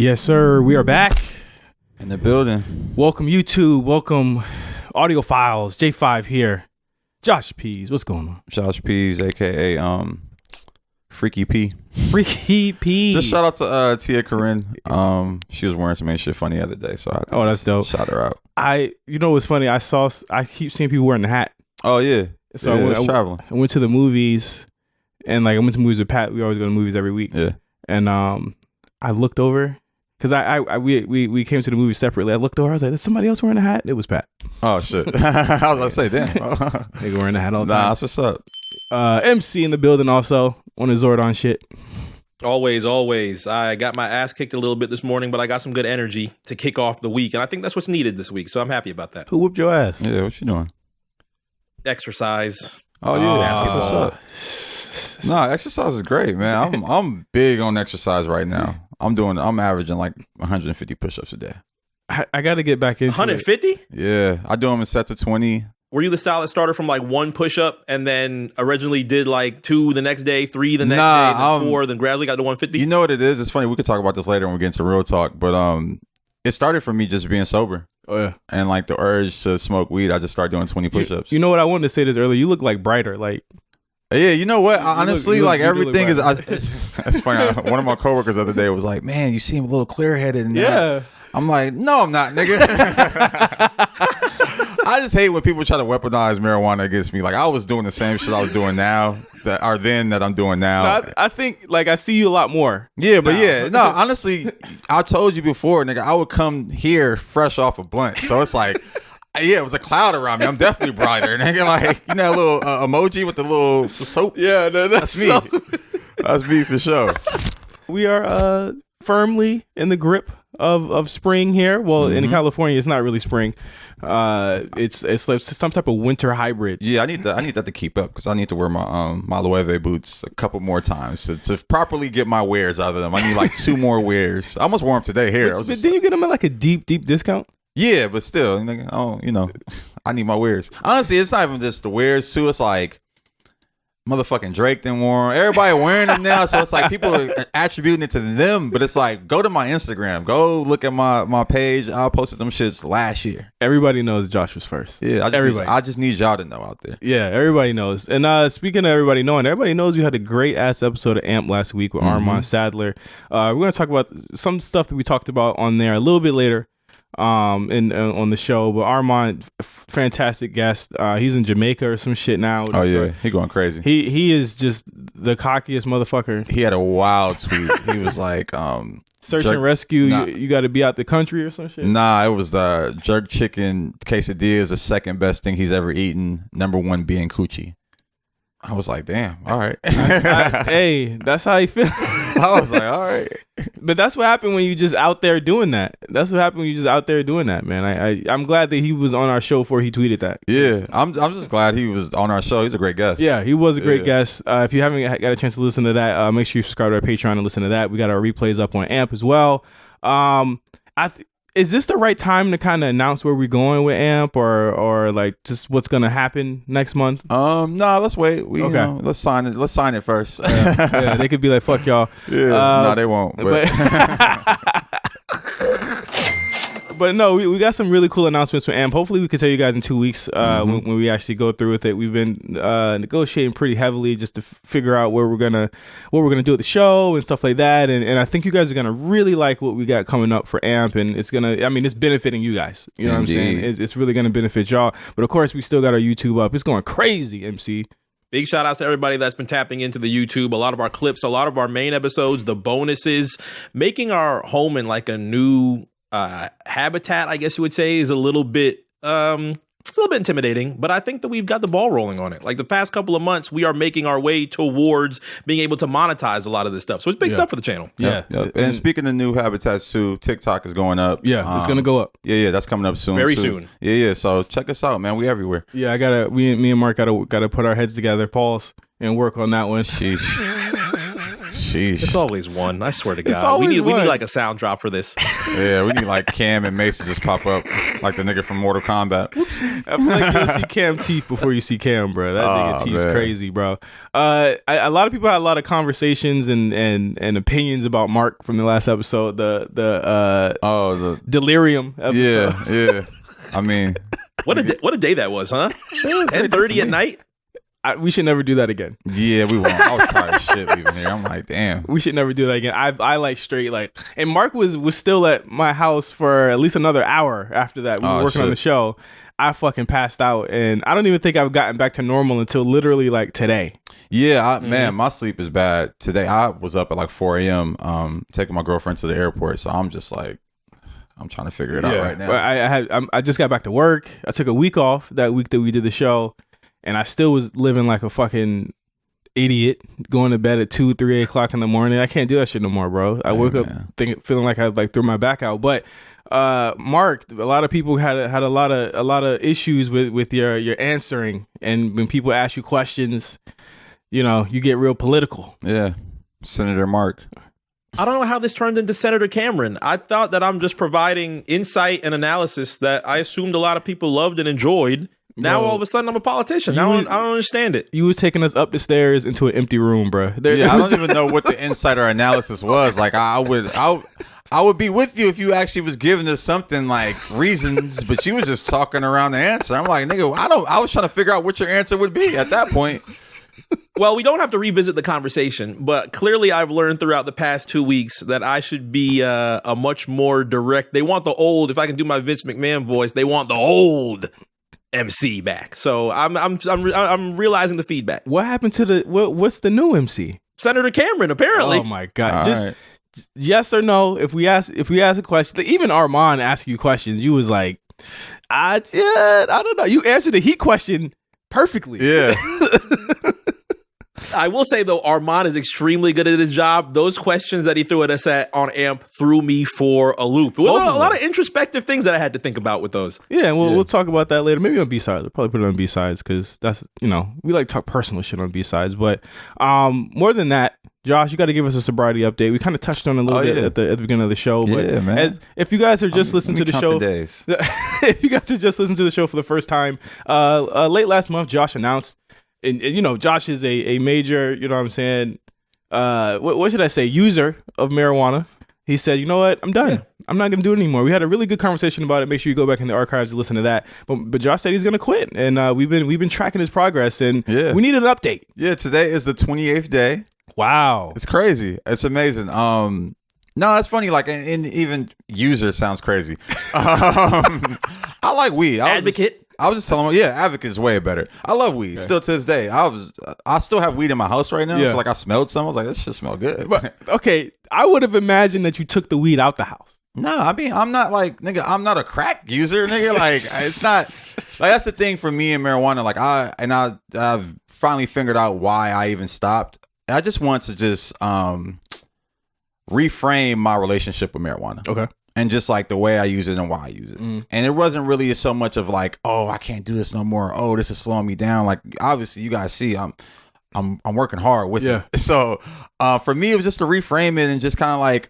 Yes, sir. We are back in the building. Welcome YouTube. Welcome audio files. J5 here. Josh Pease. What's going on? Josh Pease, aka Freaky P. Freaky P. Just shout out to Tia Corinne. She was wearing some ain't shit funny the other day, so that's dope. Shout her out. You know what's funny? I keep seeing people wearing the hat. Oh yeah. So yeah, I went to the movies, and I went to movies with Pat. We always go to movies every week. Yeah. And I looked over because we came to the movie separately. I looked over. I was like, "Is somebody else wearing a hat?" It was Pat. Oh shit. I was about to say, damn. Nigga wearing a hat all the time. Nah, that's what's up. MC in the building also on his Zordon shit. Always. I got my ass kicked a little bit this morning, but I got some good energy to kick off the week, and I think that's what's needed this week. So I'm happy about that. Who whooped your ass? Yeah, what you doing? Exercise. Oh yeah, that's what's up. Nah, exercise is great, man. I'm big on exercise right now. I'm averaging like 150 push-ups a day. I got to get back into 150? it. Yeah, I do them in sets of 20. Were you the style that started from like one push-up and then originally did like 2 the next day, 3 the next day, then 4, then gradually got to 150? You know what it is? It's funny. We could talk about this later when we get into real talk, but it started for me just being sober. Oh yeah. And like the urge to smoke weed, I just started doing 20 push-ups. You know what? I wanted to say this earlier. You look like brighter. Like, yeah, you know what? Honestly, you like everything is. brighter. It's funny. One of my coworkers the other day was like, "Man, you seem a little clear-headed." And yeah. I'm like, "No, I'm not, nigga." I just hate when people try to weaponize marijuana against me. Like I was doing the same shit I was doing now that I'm doing now. No, I think like I see you a lot more. Yeah, but no, honestly, I told you before, nigga, I would come here fresh off a blunt. So it's like, yeah, it was a cloud around me. I'm definitely brighter, nigga. Like, you know, that little emoji with the little soap. Yeah, that's me. That's me for sure. We are firmly in the grip of spring here. Well, in California, it's not really spring. It's like some type of winter hybrid. Yeah, I need that to keep up because I need to wear my Loewe boots a couple more times to properly get my wears out of them. I need like 2 more wears. I almost wore them today here. But didn't you get them at like a deep discount? Yeah, but still, I need my wears. Honestly, it's not even just the wears too. It's like motherfucking Drake didn't wear them. Everybody wearing them now, so it's like people are attributing it to them. But it's like, go to my Instagram, go look at my page. I posted them shits last year. Everybody knows Josh was first. Yeah, everybody. I just need y'all to know out there. Yeah, everybody knows. And speaking of everybody knowing, everybody knows you had a great ass episode of AMP last week with Armand Sadler. We're gonna talk about some stuff that we talked about on there a little bit later. On the show, but Armand, fantastic guest. He's in Jamaica or some shit now. Oh yeah, he going crazy. He is just the cockiest motherfucker. He had a wild tweet. He was like, search and rescue. Nah. You got to be out the country or some shit. Nah, it was the jerk chicken quesadilla is the second best thing he's ever eaten. Number 1 being coochie. I was like, damn, all right. Hey, that's how you feel. I was like, all right. But that's what happened when you just out there doing that. That's what happened when you just out there doing that, man. I'm glad that he was on our show before he tweeted that. Yeah, I'm just glad he was on our show. He's a great guest. Yeah, he was a great guest. If you haven't got a chance to listen to that, make sure you subscribe to our Patreon and listen to that. We got our replays up on AMP as well. Is this the right time to kind of announce where we're going with AMP or like just what's gonna happen next month? No, let's wait. Let's sign it. Let's sign it first. Yeah, they could be like, fuck y'all. Yeah, no, they won't. But no, we got some really cool announcements for AMP. Hopefully we can tell you guys in 2 weeks when we actually go through with it. We've been negotiating pretty heavily just to figure out what we're gonna do at the show and stuff like that. And I think you guys are gonna really like what we got coming up for AMP, and it's benefiting you guys. You know Indeed. What I'm saying? It's really gonna benefit y'all. But of course, we still got our YouTube up. It's going crazy, MC. Big shout outs to everybody that's been tapping into the YouTube. A lot of our clips, a lot of our main episodes, the bonuses, making our home in like a new habitat, I guess you would say, is a little bit intimidating, but I think that we've got the ball rolling on it. Like the past couple of months, we are making our way towards being able to monetize a lot of this stuff. So it's big stuff for the channel. Yeah. And speaking of new habitats too, TikTok is going up. Yeah, it's gonna go up. Yeah, that's coming up soon. Very soon. Yeah. So check us out, man. We everywhere. Yeah, me and Mark gotta put our heads together, pause, and work on that one. Sheesh. Sheesh. It's always one. I swear to It's God. always We one. need like a sound drop for this. Yeah, we need like Cam and Mason just pop up like the nigga from Mortal Kombat. I feel like you'll see Cam teeth before you see Cam, bro. That nigga teeth's crazy, bro. A lot of people had a lot of conversations and opinions about Mark from the last episode. The delirium episode. Yeah. I mean, What a day that was, huh? 10:30 at night. We should never do that again. yeah, we won't. I was tired of shit leaving here. I'm like, damn. We should never do that again. I like straight like, and Mark was still at my house for at least another hour after that. We were working on the show. I fucking passed out, and I don't even think I've gotten back to normal until literally like today. Yeah, man, my sleep is bad. Today I was up at like 4 a.m. Taking my girlfriend to the airport, so I'm just like, I'm trying to figure it out right now. But I just got back to work. I took a week off that week that we did the show, and I still was living like a fucking idiot, going to bed at 2, 3 o'clock in the morning. I can't do that shit no more, bro. I woke up feeling like I like threw my back out. But Mark, a lot of people had a lot of issues with your answering, and when people ask you questions, you know, you get real political. Yeah, Senator Mark. I don't know how this turned into Senator Cameron. I thought that I'm just providing insight and analysis that I assumed a lot of people loved and enjoyed. Now all of a sudden I'm a politician. I don't understand it. You was taking us up the stairs into an empty room, bro. I don't even know what the insight or analysis was. Like I would be with you if you actually was giving us something like reasons, but you was just talking around the answer. I'm like, nigga, I was trying to figure out what your answer would be at that point. Well, we don't have to revisit the conversation, but clearly I've learned throughout the past 2 weeks that I should be a much more direct. They want the old, if I can do my Vince McMahon voice, they want the old MC back. So I'm realizing the feedback. What happened to what's the new MC? Senator Cameron, apparently. Oh my God. All just right. yes or no. If we ask a question, even Armand asked you questions, you was like, I don't know. You answered the heat question perfectly. Yeah. I will say, though, Armand is extremely good at his job. Those questions that he threw at us on AMP threw me for a loop. It was a lot of introspective things that I had to think about with those. Yeah, and we'll talk about that later. Maybe on B-sides. We'll probably put it on B-sides because that's, you know, we like to talk personal shit on B-sides. But more than that, Josh, you got to give us a sobriety update. We kind of touched on it a little bit at the beginning of the show. But man. If you guys are just listening to the show, if you guys are just listening to the show for the first time, late last month, Josh announced, and you know, Josh is a major, you know what I'm saying, what should I say, user of marijuana. He said, you know what, I'm done. Yeah. I'm not going to do it anymore. We had a really good conversation about it. Make sure you go back in the archives and listen to that. But Josh said he's going to quit, and we've been tracking his progress, and we need an update. Yeah, today is the 28th day. Wow. It's crazy. It's amazing. No, it's funny. Like, and even user sounds crazy. I like weed. I was just telling him, advocate is way better. I love weed still to this day. I still have weed in my house right now. So like I smelled some. I was like, this shit smell good. But, okay, I would have imagined that you took the weed out the house. No, I mean, I'm not like, nigga, I'm not a crack user, nigga. Like, it's not, like, that's the thing for me in marijuana. Like, I've finally figured out why I even stopped. I just want to just reframe my relationship with marijuana. Okay. And just like the way I use it and why I use it. And it wasn't really so much of like, oh, I can't do this no more. Oh, this is slowing me down. Like, obviously you guys see I'm working hard with it. So for me, it was just to reframe it and just kind of like,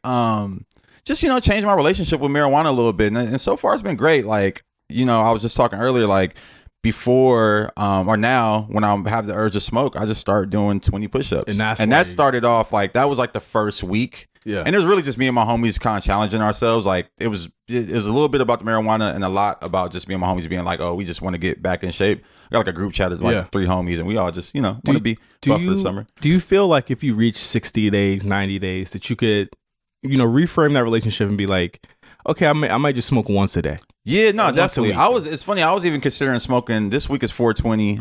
just, you know, change my relationship with marijuana a little bit. And so far it's been great. Like, you know, I was just talking earlier, like before or now when I have the urge to smoke, I just start doing 20 push-ups. And that started off like, that was like the first week. Yeah. And it was really just me and my homies kind of challenging ourselves. Like it was a little bit about the marijuana and a lot about just me and my homies being like, oh, we just want to get back in shape. I got like a group chat of like 3 homies and we all just, you know, want to be buff for the summer. Do you feel like if you reach 60 days, 90 days that you could, you know, reframe that relationship and be like, okay, I might just smoke once a day? Yeah, no, definitely. It's funny. I was even considering smoking. This week is 420.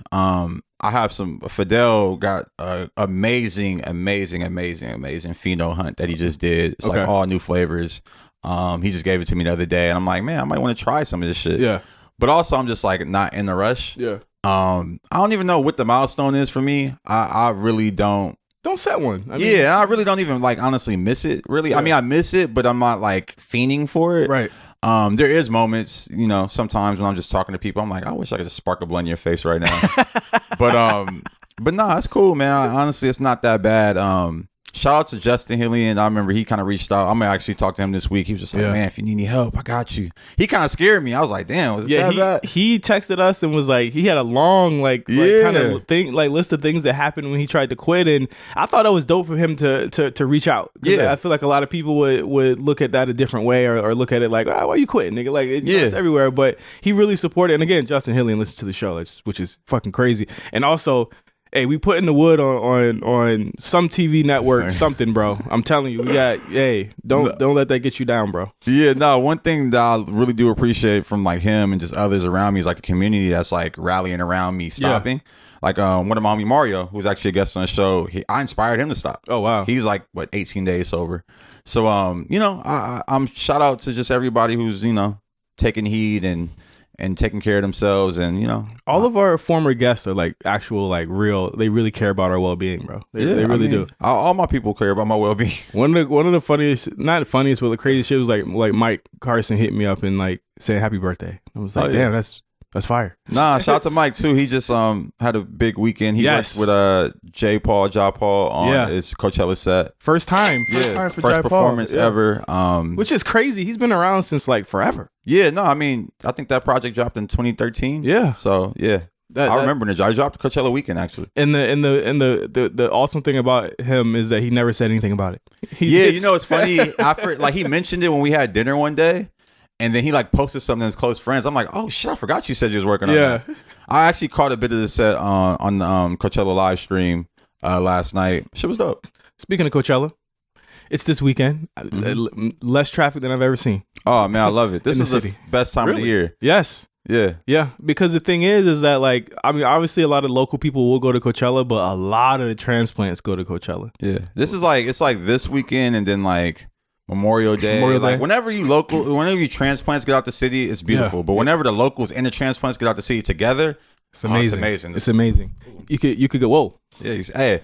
I have some, Fidel got amazing pheno hunt that he just did. It's like all new flavors. He just gave it to me the other day and I'm like, man, I might want to try some of this shit. Yeah. But also I'm just like not in the rush. Yeah. I don't even know what the milestone is for me. I really don't set one. I mean, I really don't even like honestly miss it. Really. Yeah. I mean, I miss it, but I'm not like fiending for it. Right. There is moments, you know, sometimes when I'm just talking to people, I'm like, I wish I could just spark a blunt in your face right now. But nah, it's cool, man. Honestly, it's not that bad. shout out to Justin Hillian. I remember he kind of reached out. I'm gonna actually talk to him this week. He was just like, man, if you need any help, I got you. He kind of scared me. I was like, damn, was it that bad? He texted us and was like, he had a long like kind of thing, like list of things that happened when he tried to quit, and I thought it was dope for him to reach out. I feel like a lot of people would look at that a different way or look at it like, why you quitting, nigga? Like it's everywhere, but he really supported. And again, Justin Hillian listens to the show, which is fucking crazy. And also, hey, we putting the wood on some TV network, something, bro. I'm telling you, we got. Hey, don't let that get you down, bro. Yeah, no. One thing that I really do appreciate from like him and just others around me is like a community that's like rallying around me stopping. Yeah. Like one of my homie Mario, who's actually a guest on the show, I inspired him to stop. Oh wow, he's like 18 days sober. So I'm shout out to just everybody who's taking heed and taking care of themselves, and all of our former guests are like actual like real. They really care about our well being, bro. They really do. All my people care about my well being. One of the funniest, not funniest, but the craziest shit was like Mike Carson hit me up and like saying happy birthday. I was like, damn, that's fire. Nah, shout out to Mike too. He just had a big weekend. He worked with Ja Paul on his Coachella set. First time for first performance ever. Which is crazy. He's been around since like forever. Yeah, no, I mean, I think that project dropped in 2013. Yeah. So yeah. I remember it. I dropped Coachella weekend actually. And the awesome thing about him is that he never said anything about it. It's funny. After like he mentioned it when we had dinner one day. And then he like posted something to his close friends. I'm like, oh shit, I forgot you said you was working on that. I actually caught a bit of the set on the Coachella live stream last night. Shit was dope. Speaking of Coachella, it's this weekend. Less traffic than I've ever seen. Oh man, I love it. This is the best time of the year. Yes. Yeah. Because the thing is that like, I mean, obviously a lot of local people will go to Coachella, but a lot of the transplants go to Coachella. Yeah. This is like, it's like this weekend and then like Memorial Day. Like whenever you transplants get out the city, it's beautiful. But whenever the locals and the transplants get out the city together, it's amazing. It's amazing. You could go, whoa. Yeah. Hey,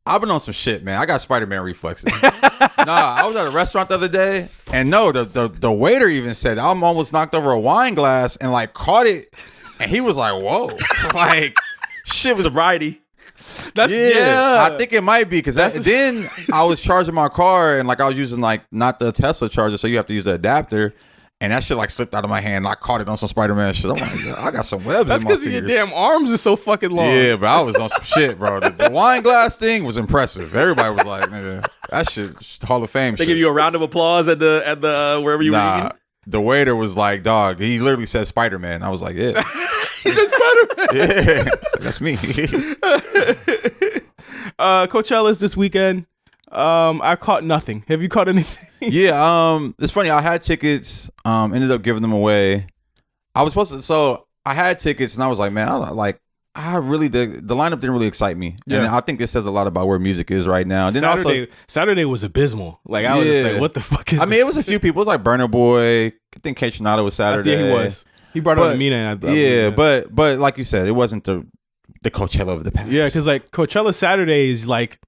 I've been on some shit, man. I got Spider-Man reflexes. I was at a restaurant the other day, and the waiter even said I almost knocked over a wine glass and like caught it, and he was like, "Whoa!" Like shit was sobriety. I think it might be because then I was charging my car and like I was using like not the Tesla charger, so you have to use the adapter. And that shit like slipped out of my hand. And I caught it on some Spider-Man shit. I'm like, I got some webs That's in my because your damn arms are so fucking long. Yeah, but I was on some shit, bro. The wine glass thing was impressive. Everybody was like, man, that shit, Hall of Fame they shit. give you a round of applause at the wherever you were eating? The waiter was like, dog, he literally said Spider-Man. I was like, yeah. He said Spider-Man? Yeah, that's me. Coachella's this weekend. I caught nothing. Have you caught anything? Yeah, it's funny. I had tickets, ended up giving them away. I was supposed to, so I had tickets and I was like, man, I really did. The lineup didn't really excite me. Yeah. And I think this says a lot about where music is right now. And then Saturday was abysmal. Like I was just like, what the fuck is this? I mean, it was a few people. It was like Burna Boy. I think K Tronado was Saturday. Yeah, he was. He brought on Amina. But like you said, it wasn't the Coachella of the past. Yeah, because like Coachella Saturday is like,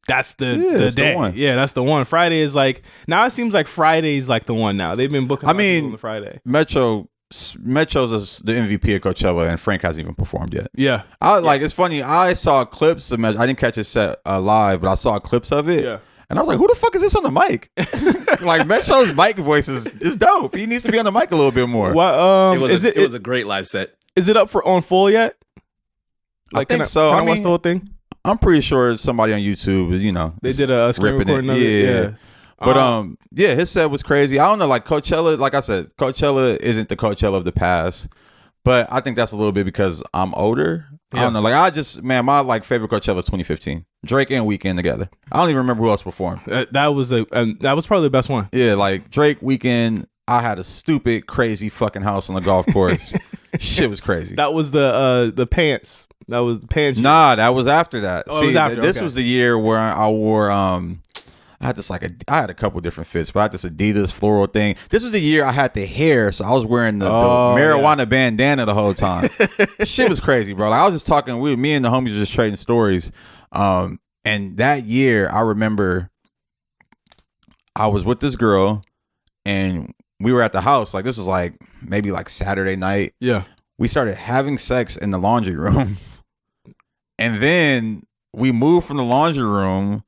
that's the day. The one. Yeah, that's the one. Friday is like, now it seems like Friday's like the one now. They've been booking on the Friday. Metro's the MVP of Coachella, and Frank hasn't even performed yet. Yeah. It's funny. I saw clips of Metro. I didn't catch his set live, but I saw clips of it. Yeah. And I was like, who the fuck is this on the mic? Like, Metro's mic voice is dope. He needs to be on the mic a little bit more. It was a great live set. Is it up on full yet? Like, I think so. Can I watch the whole thing? I'm pretty sure somebody on YouTube, they did a screen recording of it. Yeah. But his set was crazy. I don't know, like Coachella, like I said, Coachella isn't the Coachella of the past. But I think that's a little bit because I'm older. Yeah. I don't know. Like my like favorite Coachella is 2015. Drake and Weeknd together. I don't even remember who else performed. That was probably the best one. Yeah, like Drake, Weeknd. I had a stupid, crazy fucking house on the golf course. Shit was crazy. That was the pants. That was the pants. Nah, that was after that. Oh, it was after. This was the year where I wore I had this I had a couple different fits, but I had this Adidas floral thing. This was the year I had the hair, so I was wearing the marijuana bandana the whole time. Shit was crazy, bro. Like, I was just talking. Me and the homies were just trading stories. And that year, I remember I was with this girl, and we were at the house. Like, this was like maybe like Saturday night. Yeah, we started having sex in the laundry room, and then we moved from the laundry room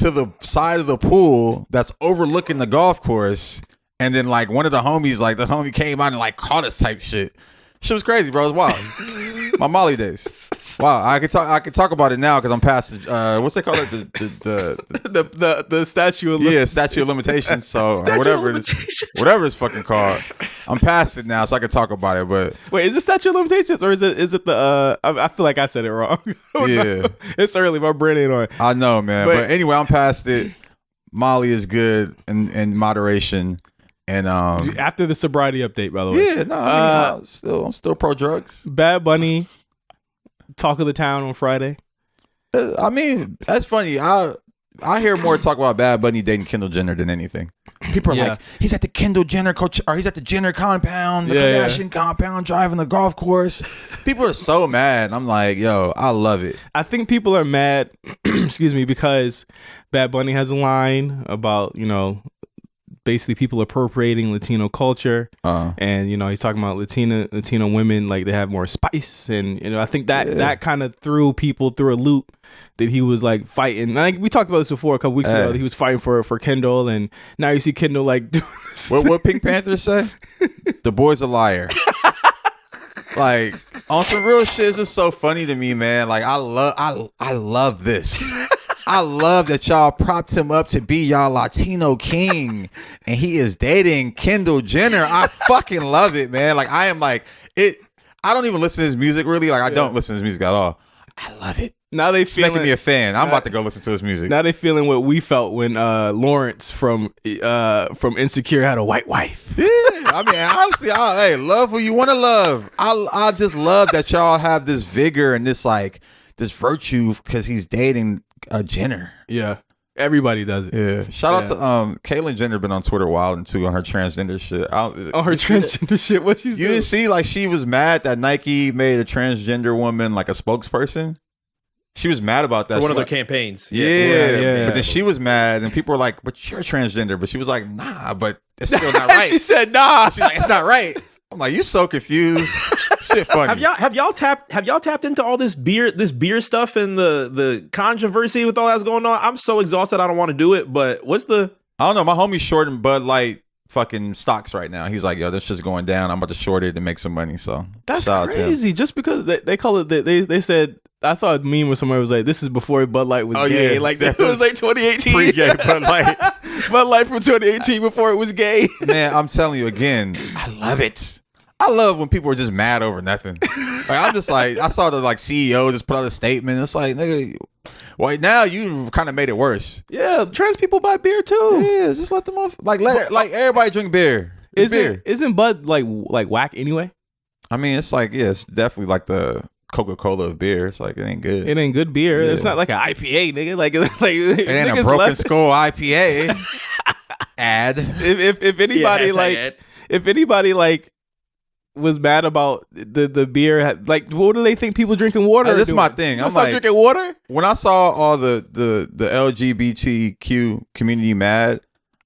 to the side of the pool that's overlooking the golf course, and then like one of the homies, like the homie came out and like caught us type shit. Shit was crazy, bro. It was wild. My Molly days. Wow, I could talk about it now because I'm past what's they call it, the statute of statute of limitations. So Statute whatever of it is, whatever it's fucking called. I'm past it now, so I can talk about it. But wait, is it statute of limitations or is it the? I feel like I said it wrong. Yeah, it's early. My brain ain't on. I know, man. But anyway, I'm past it. Molly is good in moderation. And after the sobriety update, by the way. Yeah, no, I mean, I'm still pro drugs. Bad Bunny, talk of the town on Friday. I mean, that's funny. I hear more talk about Bad Bunny dating Kendall Jenner than anything. People are like, he's at the Kendall Jenner or he's at the Jenner compound, the Kardashian compound, driving the golf course. People are so mad. I'm like, yo, I love it. I think people are mad, excuse me, because Bad Bunny has a line about, basically people appropriating Latino culture, and he's talking about Latino women, like they have more spice, and I think that kind of threw people through a loop that he was like fighting. Like we talked about this before a couple weeks ago. That he was fighting for Kendall, and now you see Kendall like doing this. What Pink Panther say? The boy's a liar. Like on some real shit, it's just so funny to me, man. Like I love this. I love that y'all propped him up to be y'all Latino king, and he is dating Kendall Jenner. I fucking love it, man. Like I am like it. I don't even listen to his music really. Like I don't listen to his music at all. I love it. Now they it's making me a fan. I'm about to go listen to his music. Now they feeling what we felt when Lawrence from Insecure had a white wife. Yeah, I mean, honestly, hey, love who you want to love. I just love that y'all have this vigor and this virtue because he's dating a Jenner. Yeah, everybody does it. Yeah. Shout out to Caitlyn Jenner been on Twitter wilding too on her transgender shit. Transgender shit. What she's doing? Didn't see like she was mad that Nike made a transgender woman like a spokesperson. She was mad about that. For one of their campaigns. Yeah. But then she was mad and people were like, "But you're transgender." But she was like, "Nah, but it's still not right." She said, "Nah." She's like, "It's not right." I'm like, "You so confused." Shit funny. Have y'all tapped into all this beer stuff and the controversy with all that's going on? I'm so exhausted I don't want to do it, but I don't know. My homie's shorting Bud Light fucking stocks right now. He's like, yo, this shit's going down. I'm about to short it to make some money. So that's crazy. Just because they call it they said I saw a meme where somebody was like, this is before Bud Light was gay. Yeah, like that was like 2018. Pre-gay Bud Light. Bud Light from 2018 before it was gay. Man, I'm telling you again, I love it. I love when people are just mad over nothing. Like, I'm just like, I saw the CEO just put out a statement. It's like, nigga, well, now you kind of made it worse. Yeah, trans people buy beer too. Yeah, just let them off. Like everybody drink beer. Isn't Bud like whack anyway? I mean, it's like, yeah, it's definitely like the Coca-Cola of beer. It's like it ain't good. It ain't good beer. Yeah. It's not like an IPA, nigga. Like it ain't a Broken Skull IPA ad. If anybody like was mad about the beer, like what do they think people drinking water? That's my thing. I'm like drinking water. When I saw all the LGBTQ community mad,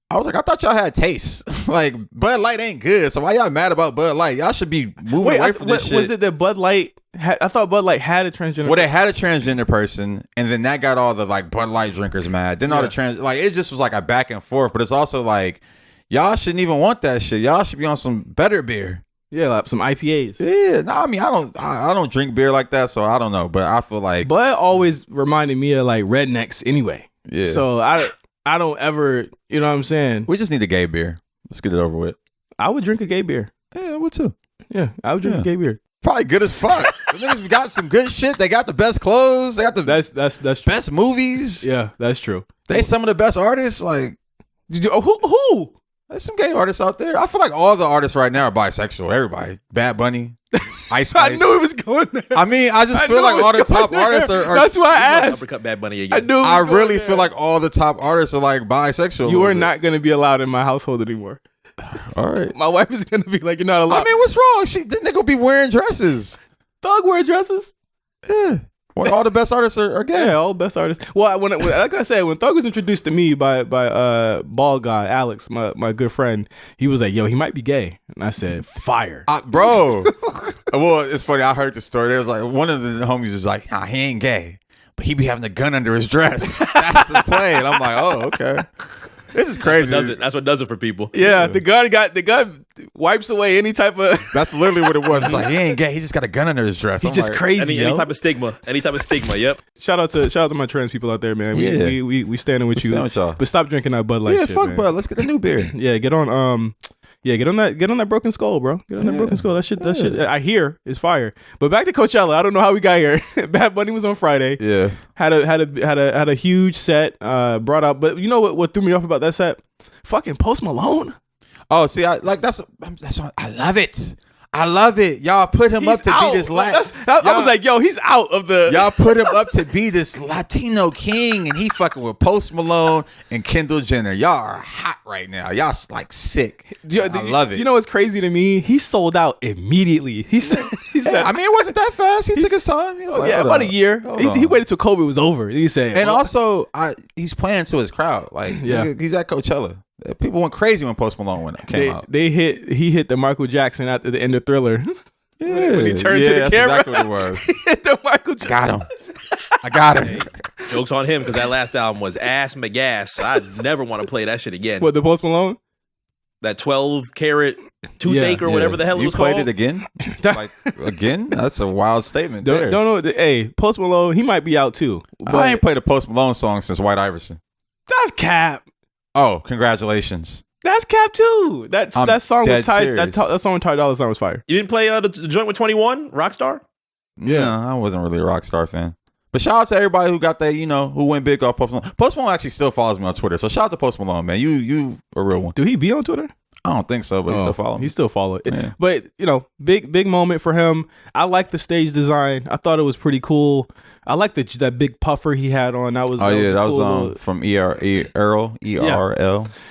I was like, I thought y'all had taste. Like Bud Light ain't good, so why y'all mad about Bud Light? Y'all should be moving away from this shit. Was it that Bud Light? I thought Bud Light had a transgender. Well, they had a transgender person, and then that got all the like Bud Light drinkers mad. Then all the it just was like a back and forth. But it's also like y'all shouldn't even want that shit. Y'all should be on some better beer. Yeah, like some IPAs. Yeah, no, I mean, I don't drink beer like that, so I don't know. But I feel like Bud always reminded me of like rednecks anyway. Yeah. So I don't ever, you know what I'm saying? We just need a gay beer. Let's get it over with. I would drink a gay beer. Yeah, I would too. Yeah, I would drink a gay beer. Probably good as fuck. The niggas got some good shit. They got the best clothes. They got the that's best movies. Yeah, that's true. They some of the best artists. Like who? There's some gay artists out there. I feel like all the artists right now are bisexual. Everybody. Bad Bunny. Ice Spice. I knew it was going there. I mean, I just feel like all the top artists are. That's why I asked. Uppercut Bad Bunny again. I really feel like all the top artists are like bisexual. You are not going to be allowed in my household anymore. All right. My wife is going to be like, you're not allowed. I mean, what's wrong? They gonna be wearing dresses. Thug wear dresses. Yeah. Well, all the best artists are gay. Yeah, all the best artists. Well, when like I said, when Thug was introduced to me by bald guy Alex, my good friend, he was like, "Yo, he might be gay," and I said, "Fire, bro." Well, it's funny. I heard the story. There was like one of the homies is like, "Nah, he ain't gay," but he be having a gun under his dress. That's the play. And I'm like, oh, okay. This is crazy. That's what does it for people. Yeah, the gun wipes away any type of. That's literally what it was. It's like he ain't gay. He just got a gun under his dress. He's just like, crazy. Any type of stigma. Yep. Shout out to my trans people out there, man. We standing with you. Standing with y'all. But stop drinking that Bud Light. Yeah, shit, fuck man. Bud. Let's get a new beer. Yeah, get on that Broken Skull, bro. Get on that Broken Skull. That shit I hear is fire. But back to Coachella. I don't know how we got here. Bad Bunny was on Friday. Yeah. Had a huge set brought out. But you know what threw me off about that set? Fucking Post Malone. Oh, see, I love it. I love it. Y'all put him up to be this I was like, yo, he's out of the. Y'all put him up to be this Latino king, and he fucking with Post Malone and Kendall Jenner. Y'all are hot right now. Y'all like sick. I love it. You know what's crazy to me? He sold out immediately. He said, I mean, it wasn't that fast. He took his time. He was like, about a year. He waited till COVID was over. He said, and also he's playing to his crowd. Like, he's at Coachella. People went crazy when Post Malone came out. He hit the Michael Jackson at the end of Thriller. Yeah, when he turned to the camera. Exactly what it was. He hit the Michael Jackson. I got him. Hey, joke's on him because that last album was ass McGass. I never want to play that shit again. What, the Post Malone? That 12 karat toothache or whatever the hell it was called. You played it again? Like, again? That's a wild statement. Don't know. Hey, Post Malone, he might be out too. But I ain't played a Post Malone song since White Iverson. That's cap. Oh, congratulations. That's cap too. That song with Ty. That song with Ty Dolla $ign was fire. You didn't play the joint with 21 Rockstar? Yeah, I wasn't really a Rockstar fan. But shout out to everybody who got that, who went big off Post Malone. Post Malone actually still follows me on Twitter. So shout out to Post Malone, man. You a real one. Do he be on Twitter? I don't think so, but he still follows me. He still follow it. Yeah. But, big moment for him. I like the stage design. I thought it was pretty cool. I like that big puffer he had on. That was from ERL. I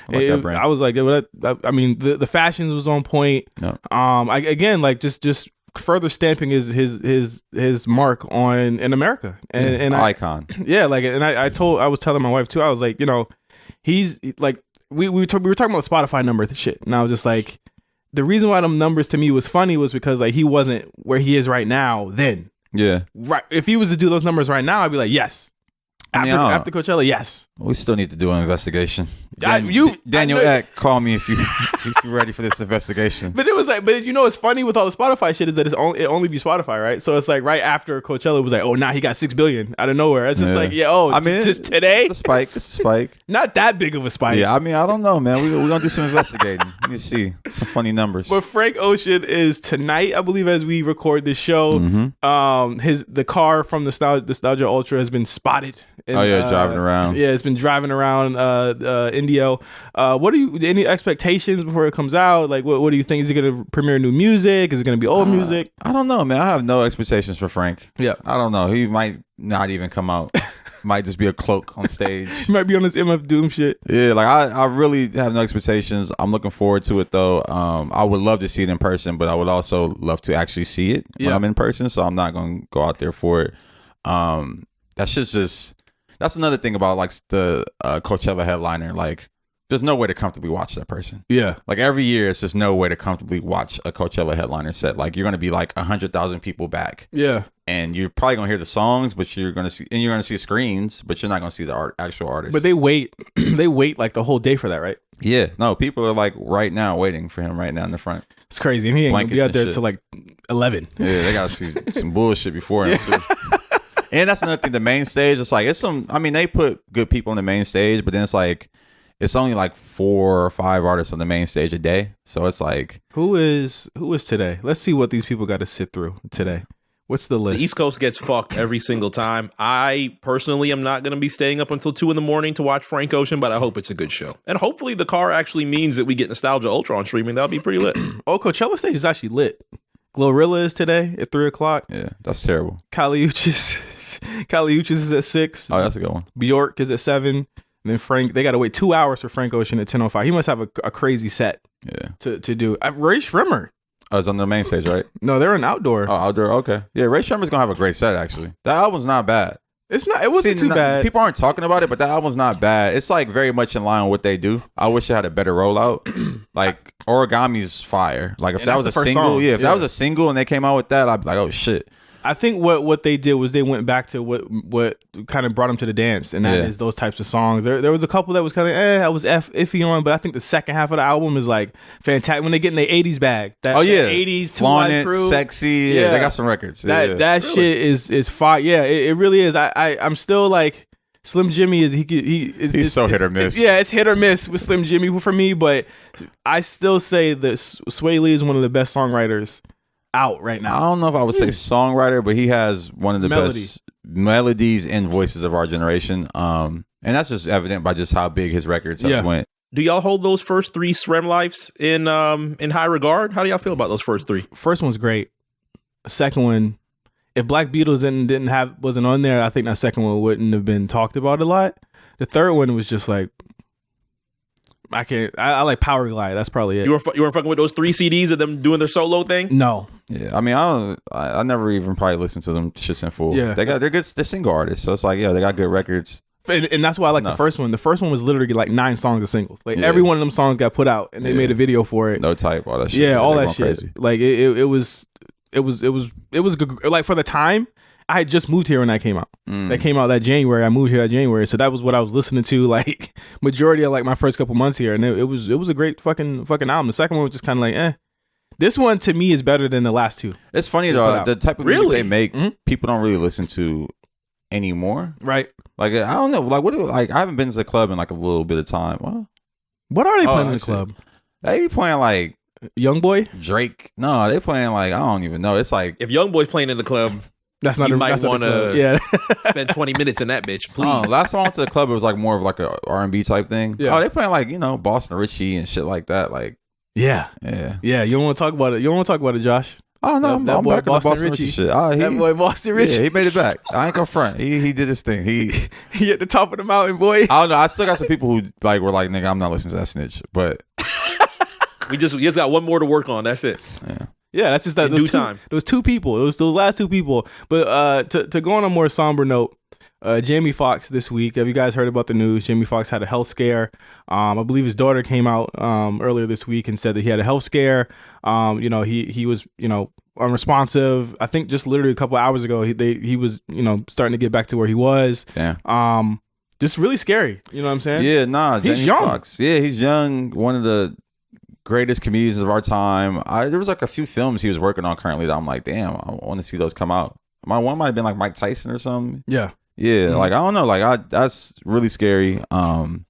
like that brand. I was like, I mean, the fashions was on point. No. Just further stamping his mark in America and icon. I was telling my wife too. I was like, he's like we were talking about the Spotify number shit, and I was just like, the reason why them numbers to me was funny was because like he wasn't where he is right now then. Yeah. Right. If he was to do those numbers right now, I'd be like, yes. After Coachella, yes. We still need to do an investigation. Daniel Eck, call me if you're ready for this investigation. But it was like, what's funny with all the Spotify shit is that it only be Spotify, right? So it's like right after Coachella, it was like, oh, now he got 6 billion out of nowhere. It's just just today. It's a spike. Not that big of a spike. Yeah, I mean, I don't know, man. We're gonna do some investigating. Let me see some funny numbers. But Frank Ocean is tonight, I believe, as we record this show. Mm-hmm. The car from the Nostalgia Ultra has been spotted. Driving around. Yeah, it's been driving around Indio. What any expectations before it comes out? Like, what do you think? Is it going to premiere new music? Is it going to be old music? I don't know, man. I have no expectations for Frank. Yeah. I don't know. He might not even come out. Might just be a cloak on stage. He might be on this MF Doom shit. Yeah, like I really have no expectations. I'm looking forward to it though. I would love to see it in person, but I would also love to actually see it when I'm in person. So I'm not going to go out there for it. That's another thing about like the Coachella headliner. Like, there's no way to comfortably watch that person. Yeah. Like every year, it's just no way to comfortably watch a Coachella headliner set. Like you're going to be like 100,000 people back. Yeah. And you're probably going to hear the songs, but you're going to see screens, but you're not going to see the actual artist. But they wait like the whole day for that, right? Yeah. No, people are like right now waiting for him right now in the front. It's crazy. And he ain't going to be out there till like 11. Yeah. They got to see some bullshit before him too. And that's another thing. The main stage, it's like they put good people on the main stage, but then it's only like 4 or 5 artists on the main stage a day. So it's like, who is today? Let's see what these people got to sit through today. What's the list? The East Coast gets fucked every single time. I personally am not going to be staying up until 2 a.m. to watch Frank Ocean, but I hope it's a good show. And hopefully the car actually means that we get Nostalgia Ultra on streaming. That'll be pretty lit. Coachella stage is actually lit. Glorilla is today at 3:00. Yeah, that's terrible. Kali Uchis is at 6. Oh, that's a good one. Bjork is at 7. And then Frank, they got to wait 2 hours for Frank Ocean at 10:05. He must have a crazy set. Yeah. To do. Ray Shrimmer. Oh, it's on the main stage, right? No, they're in outdoor. Oh, outdoor. Okay. Yeah, Ray Shrimmer's gonna have a great set. Actually, that album's not bad. It wasn't too bad. People aren't talking about it, but that album's not bad. It's like very much in line with what they do. I wish it had a better rollout. Like Origami's fire. Like if that was a single, that was a single and they came out with that, I'd be like, oh shit. I think what they did was they went back to what kind of brought them to the dance, and that is those types of songs. There was a couple that was kind of I was iffy on, but I think the second half of the album is like fantastic when they get in the 80s bag. That 80s Two Live Crew, sexy. Yeah, they got some records. That really? Shit is fire. Yeah, it really is. I'm still like Slim Jimmy is he's so hit or miss. It's hit or miss with Slim Jimmy for me, but I still say that Sway Lee is one of the best songwriters out right now. I don't know if I would say songwriter, but he has one of the best melodies and voices of our generation. And that's just evident by just how big his records have went. Do y'all hold those first 3 SREM Lives in high regard? How do y'all feel about those first 3? First one's great. Second one, if Black Beatles wasn't on there, I think that second one wouldn't have been talked about a lot. The third one was just like, I like Power Glide. That's probably it. You weren't fucking with those 3 CDs of them doing their solo thing? No. Yeah, I mean, I never even probably listened to them shits in full. Yeah, they're good. They're single artists, so it's like, they got good records. And that's why I like the first one. The first one was literally like 9 songs of singles. Like every one of them songs got put out, and they made a video for it. No type, all that shit. Yeah, all that shit. Crazy. Like it was good. Like for the time, I had just moved here when that came out. That came out that January. I moved here that January, so that was what I was listening to. Like majority of like my first couple months here, and it was a great fucking album. The second one was just kind of like, This one to me is better than the last 2. It's funny though, the type of music they make, people don't really listen to anymore. Right. Like I don't know. Like I haven't been to the club in like a little bit of time. What are they playing in the club? They be playing like YoungBoy, Drake. No, they playing like I don't even know. It's like if YoungBoy's playing in the club, that's not. You might want to spend 20 minutes in that bitch, please. Last time I went to the club, it was like more of like a R&B type thing. Yeah. Oh, they playing like Boston Richie and shit like that. Like yeah. You don't want to talk about it. You don't want to talk about it, Josh. Oh no, I'm boy back in the Boston Richie shit. That boy Boston Richie. Yeah, he made it back. I ain't gonna front. He did his thing. He at the top of the mountain, boy. I don't know. I still got some people who like were like, nigga, I'm not listening to that snitch. But we just got one more to work on. That's it. Yeah, that's just that. Those 2 people. It was those last 2 people. But to go on a more somber note, Jamie Foxx this week. Have you guys heard about the news? Jamie Foxx had a health scare. I believe his daughter came out earlier this week and said that he had a health scare. He was unresponsive. I think just literally a couple of hours ago he was starting to get back to where he was. Yeah. Just really scary. You know what I'm saying? Yeah. Nah. He's Jamie young. Foxx. Yeah, he's young. One of the greatest comedians of our time. There was like a few films he was working on currently that I'm like, damn, I want to see those come out. One might have been like Mike Tyson or something. Yeah. Yeah, like I don't know, like that's really scary. Damn,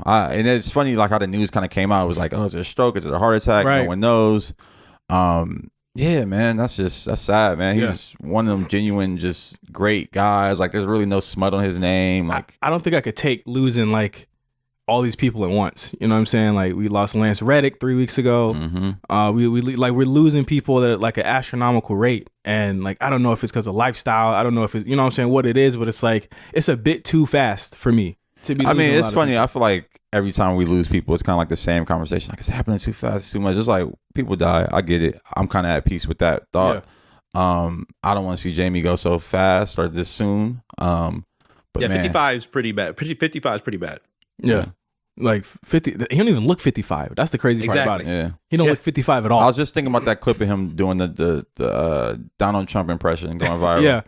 and it's funny like how the news kind of came out. It was like, oh, is it a stroke? Is it a heart attack? Right. No one knows. Yeah, man, that's sad, man. He's one of them genuine, just great guys. Like there's really no smut on his name. Like I don't think I could take losing like all these people at once. You know what I'm saying? Like we lost Lance Reddick 3 weeks ago. We're losing people at like an astronomical rate. And like, I don't know if it's because of lifestyle. I don't know if it's, what I'm saying, what it is, but it's like, it's a bit too fast for me to be. I mean, it's funny. I feel like every time we lose people, it's kind of like the same conversation. Like it's happening too fast, it's too much. It's like people die. I get it. I'm kind of at peace with that thought. Yeah. I don't want to see Jamie go so fast or this soon. But 55 is pretty bad. 55 is pretty bad. Yeah. Like 50, he don't even look 55. That's the crazy part about it. Yeah, he don't look 55 at all. I was just thinking about that clip of him doing the Donald Trump impression going viral. Yeah,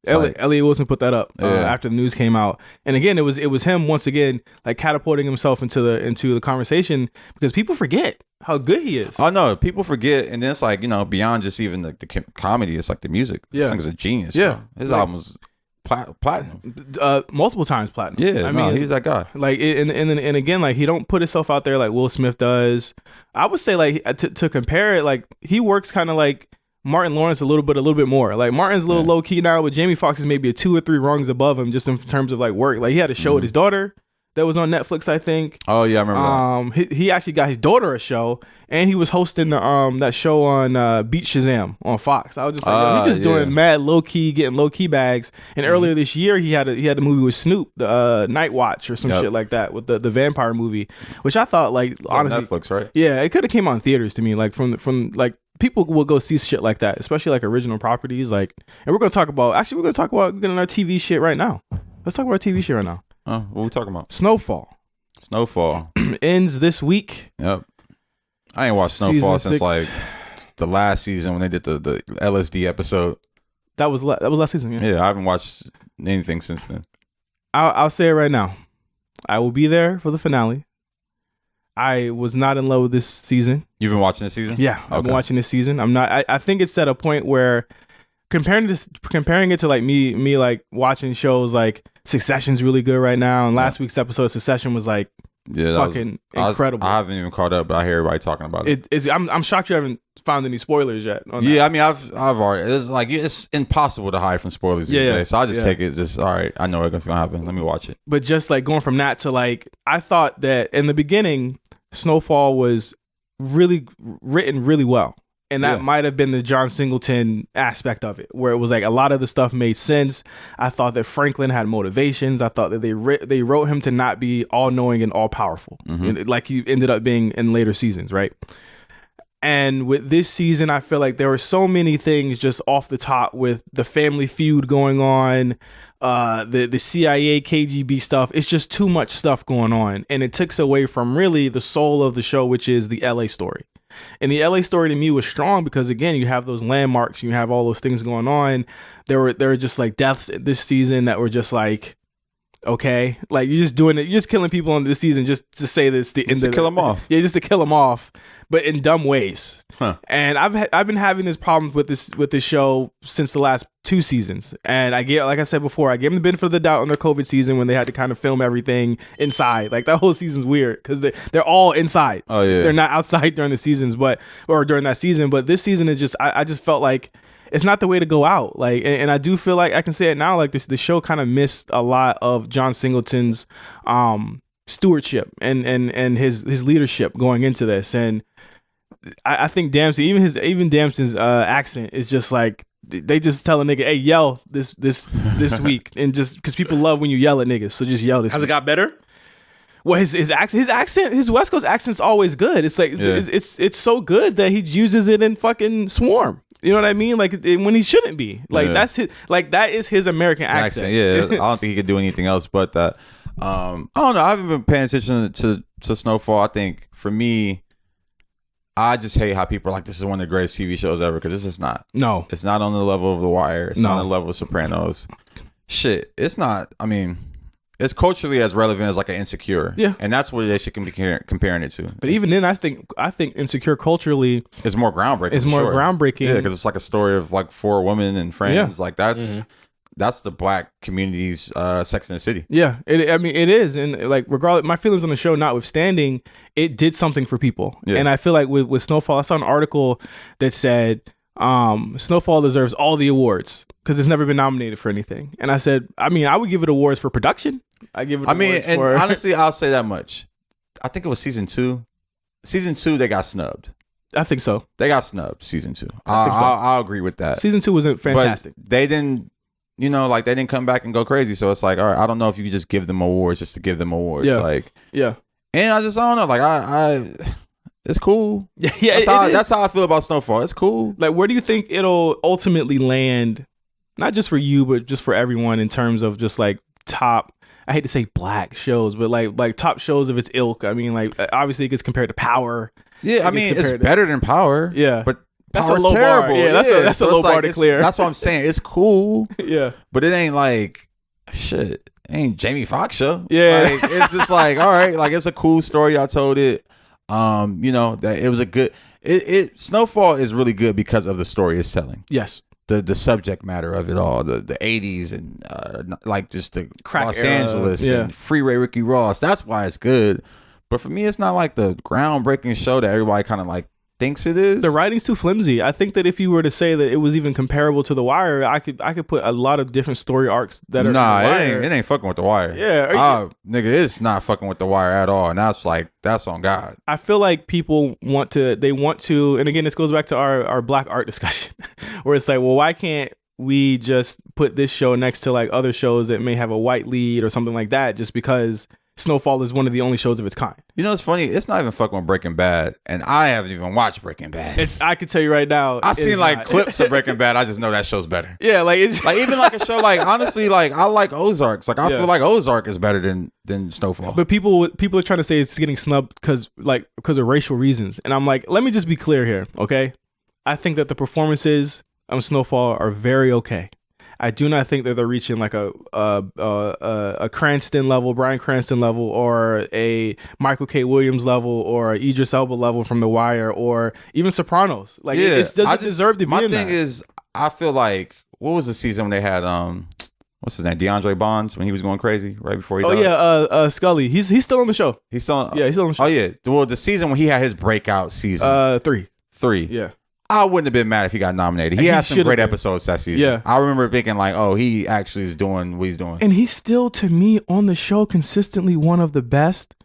Elliot Wilson put that up after the news came out, and again, it was him once again like catapulting himself into the conversation because people forget how good he is. Oh no, people forget, and then it's like beyond just even the comedy, it's like the music. This thing's a genius. Yeah, bro. His album's platinum, multiple times platinum. Yeah, I mean he's that guy. Like and again, like he don't put himself out there like Will Smith does. I would say like to compare it, like he works kind of like Martin Lawrence a little bit more. Like Martin's a little low key now, but Jamie Foxx is maybe 2 or 3 rungs above him just in terms of like work. Like he had a show with his daughter that was on Netflix, I think. Oh yeah, I remember that. He actually got his daughter a show, and he was hosting the that show on Beat Shazam on Fox. I was just like, he's just doing mad low key, getting low key bags. And earlier this year, he had a movie with Snoop, the Night Watch or some shit like that, with the vampire movie, which I thought like it's honestly on Netflix, right? Yeah, it could have came on theaters to me, like from like. People will go see shit like that, especially like original properties. Like, and we're gonna talk about getting our TV shit right now. Let's talk about our TV shit right now. Oh, what are we talking about? Snowfall ends this week. Yep. I ain't watched Snowfall since like the last season when they did the LSD episode. That was last season. Yeah, I haven't watched anything since then. I'll say it right now. I will be there for the finale. I was not in love with this season. You've been watching this season? Yeah, I've been watching this season. I'm not. I think it's at a point where comparing it to like me like watching shows like Succession's really good right now, and last week's episode of Succession was like fucking incredible. I haven't even caught up, but I hear everybody talking about it. I'm shocked you haven't found any spoilers yet. I mean, I've already. It's like it's impossible to hide from spoilers these days. So I just take it. Just all right. I know what's gonna happen. Let me watch it. But just like going from that to like, I thought that in the beginning, Snowfall was really written really well. And that might have been the John Singleton aspect of it, where it was like a lot of the stuff made sense. I thought that Franklin had motivations. I thought that they wrote him to not be all knowing and all powerful, like he ended up being in later seasons, right? And with this season, I feel like there were so many things just off the top with the family feud going on, the CIA, KGB stuff. It's just too much stuff going on, and it takes away from really the soul of the show, which is the LA story. And the LA story to me was strong because, again, you have those landmarks, you have all those things going on. There were just like deaths this season that were just like, okay, like you're just doing it, you're just killing people on this season just to say this the end of kill them off. Yeah, just to kill them off, but in dumb ways. And I've been having this problems with this show since the last 2 seasons. And like I said before, I gave them the benefit of the doubt on their COVID season when they had to kind of film everything inside. Like that whole season's weird because they're all inside. Oh yeah, they're not outside during the seasons, or during that season. But this season is just I just felt like it's not the way to go out. Like, and I do feel like I can say it now. Like the show kind of missed a lot of John Singleton's stewardship and his leadership going into this. And I think Dempsey, even Dempsey's accent is just like they just tell a nigga, hey, yell this week, and just because people love when you yell at niggas, so just yell this. Has week. It got better? Well, his accent, his West Coast accent's always good. It's like it's so good that he uses it in fucking Swarm. You know what I mean? Like when he shouldn't be. Like that's his. Like that is his American accent. Yeah, I don't think he could do anything else but that. I don't know. I haven't been paying attention to Snowfall. I think for me, I just hate how people are like, this is one of the greatest TV shows ever, because it's just not. No. It's not on the level of The Wire. It's not on the level of Sopranos. Shit. It's not. I mean, it's culturally as relevant as like an Insecure. Yeah. And that's what they should be comparing it to. But even then, I think Insecure culturally is more groundbreaking. It's more groundbreaking. Yeah, because it's like a story of like 4 women and friends. Yeah. Like that's the black community's Sex and the City. Yeah, it is. And like regardless, my feelings on the show notwithstanding, it did something for people. Yeah. And I feel like with Snowfall, I saw an article that said Snowfall deserves all the awards because it's never been nominated for anything. And I said, I would give it awards for production. And honestly, I'll say that much. I think it was season 2. Season 2, they got snubbed. I think so. They got snubbed season 2. I'll agree with that. Season 2 wasn't fantastic. But they didn't. They didn't come back and go crazy. So it's like, all right, I don't know if you could just give them awards just to give them awards. Yeah. Like, yeah. And I don't know. Like, it's cool. Yeah. That's how I feel about Snowfall. It's cool. Like, where do you think it'll ultimately land? Not just for you, but just for everyone in terms of just like top. I hate to say black shows, but like top shows of its ilk. I mean, like obviously it gets compared to Power. Yeah, it's better than Power. Yeah, but that's a low bar. Yeah, that's a low bar to clear. That's what I'm saying. It's cool. Yeah, but it ain't like shit. It ain't Jamie Foxx show. Yeah, like, it's just like all right. Like it's a cool story. Y'all told it. That it was a good. Snowfall is really good because of the story it's telling. Yes. The subject matter of it all, the 80s and like just the crack Los era, Angeles and Freeway Ricky Ross. That's why it's good. But for me, it's not like the groundbreaking show that everybody kind of like thinks it is. The writing's too flimsy. I think that if you were to say that it was even comparable to The Wire, I could put a lot of different story arcs that are it ain't fucking with The Wire. Yeah, nigga, it's not fucking with The Wire at all, and that's on God. I feel like people want to, and again, this goes back to our black art discussion, where it's like, well, why can't we just put this show next to like other shows that may have a white lead or something like that, just because Snowfall is one of the only shows of its kind. You know, it's funny. It's not even fucking with Breaking Bad, and I haven't even watched Breaking Bad. I can tell you right now. I've seen like clips of Breaking Bad. I just know that show's better. Yeah, like it's like even like a show like honestly, like I like Ozarks. Like I feel like Ozark is better than Snowfall. But people are trying to say it's getting snubbed because of racial reasons, and I'm like, let me just be clear here, okay? I think that the performances Snowfall are very okay. I do not think that they're reaching like a Cranston level, Bryan Cranston level, or a Michael K. Williams level, or a Idris Elba level from The Wire, or even Sopranos. Like it doesn't deserve to be. My thing is, I feel like what was the season when they had what's his name, DeAndre Bonds, when he was going crazy right before he died? Scully. He's still on the show. He's still he's still on the show. Oh yeah, well the season when he had his breakout season. 3. Yeah. I wouldn't have been mad if he got nominated. He had some great episodes that season. Yeah. I remember thinking like, oh, he actually is doing what he's doing. And he's still, to me, on the show consistently one of the best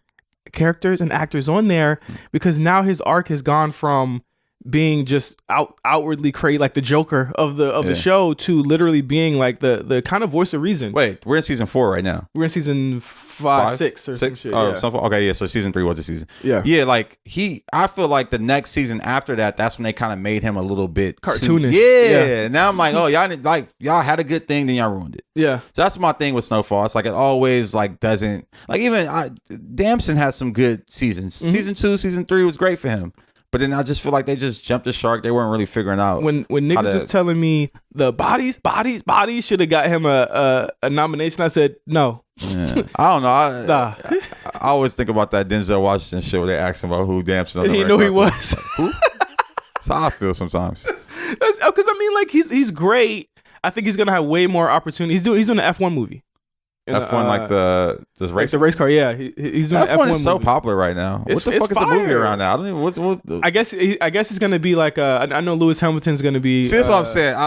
characters and actors on there, because now his arc has gone from being just outwardly crazy, like the Joker of the show, to literally being like the kind of voice of reason. Wait, we're in season 4 right now. We're in season 5, 6 or 6. Shit, okay, yeah. So season 3 was the season. Yeah, like I feel like the next season after that's when they kind of made him a little bit cartoonish. Yeah. Now I'm like, oh, y'all had a good thing, then y'all ruined it. Yeah. So that's my thing with Snowfall. It's like it always like doesn't like even Damson has some good seasons. Mm-hmm. Season 2, season 3 was great for him. But then I just feel like they just jumped the shark. They weren't really figuring out. When niggas was telling me the bodies should have got him a nomination, I said no. Yeah. I don't know. I always think about that Denzel Washington shit where they asked him about who Damson. And he knew he was. Like, who? That's how I feel sometimes. Because I mean, like he's great. I think he's gonna have way more opportunity. He's doing an F1 movie. F1 like the race, like the race car, yeah. He's doing F1 is so popular right now. What the fuck is the movie around now? I don't even. What I guess it's gonna be like I know Lewis Hamilton's gonna be. See, that's what I'm saying.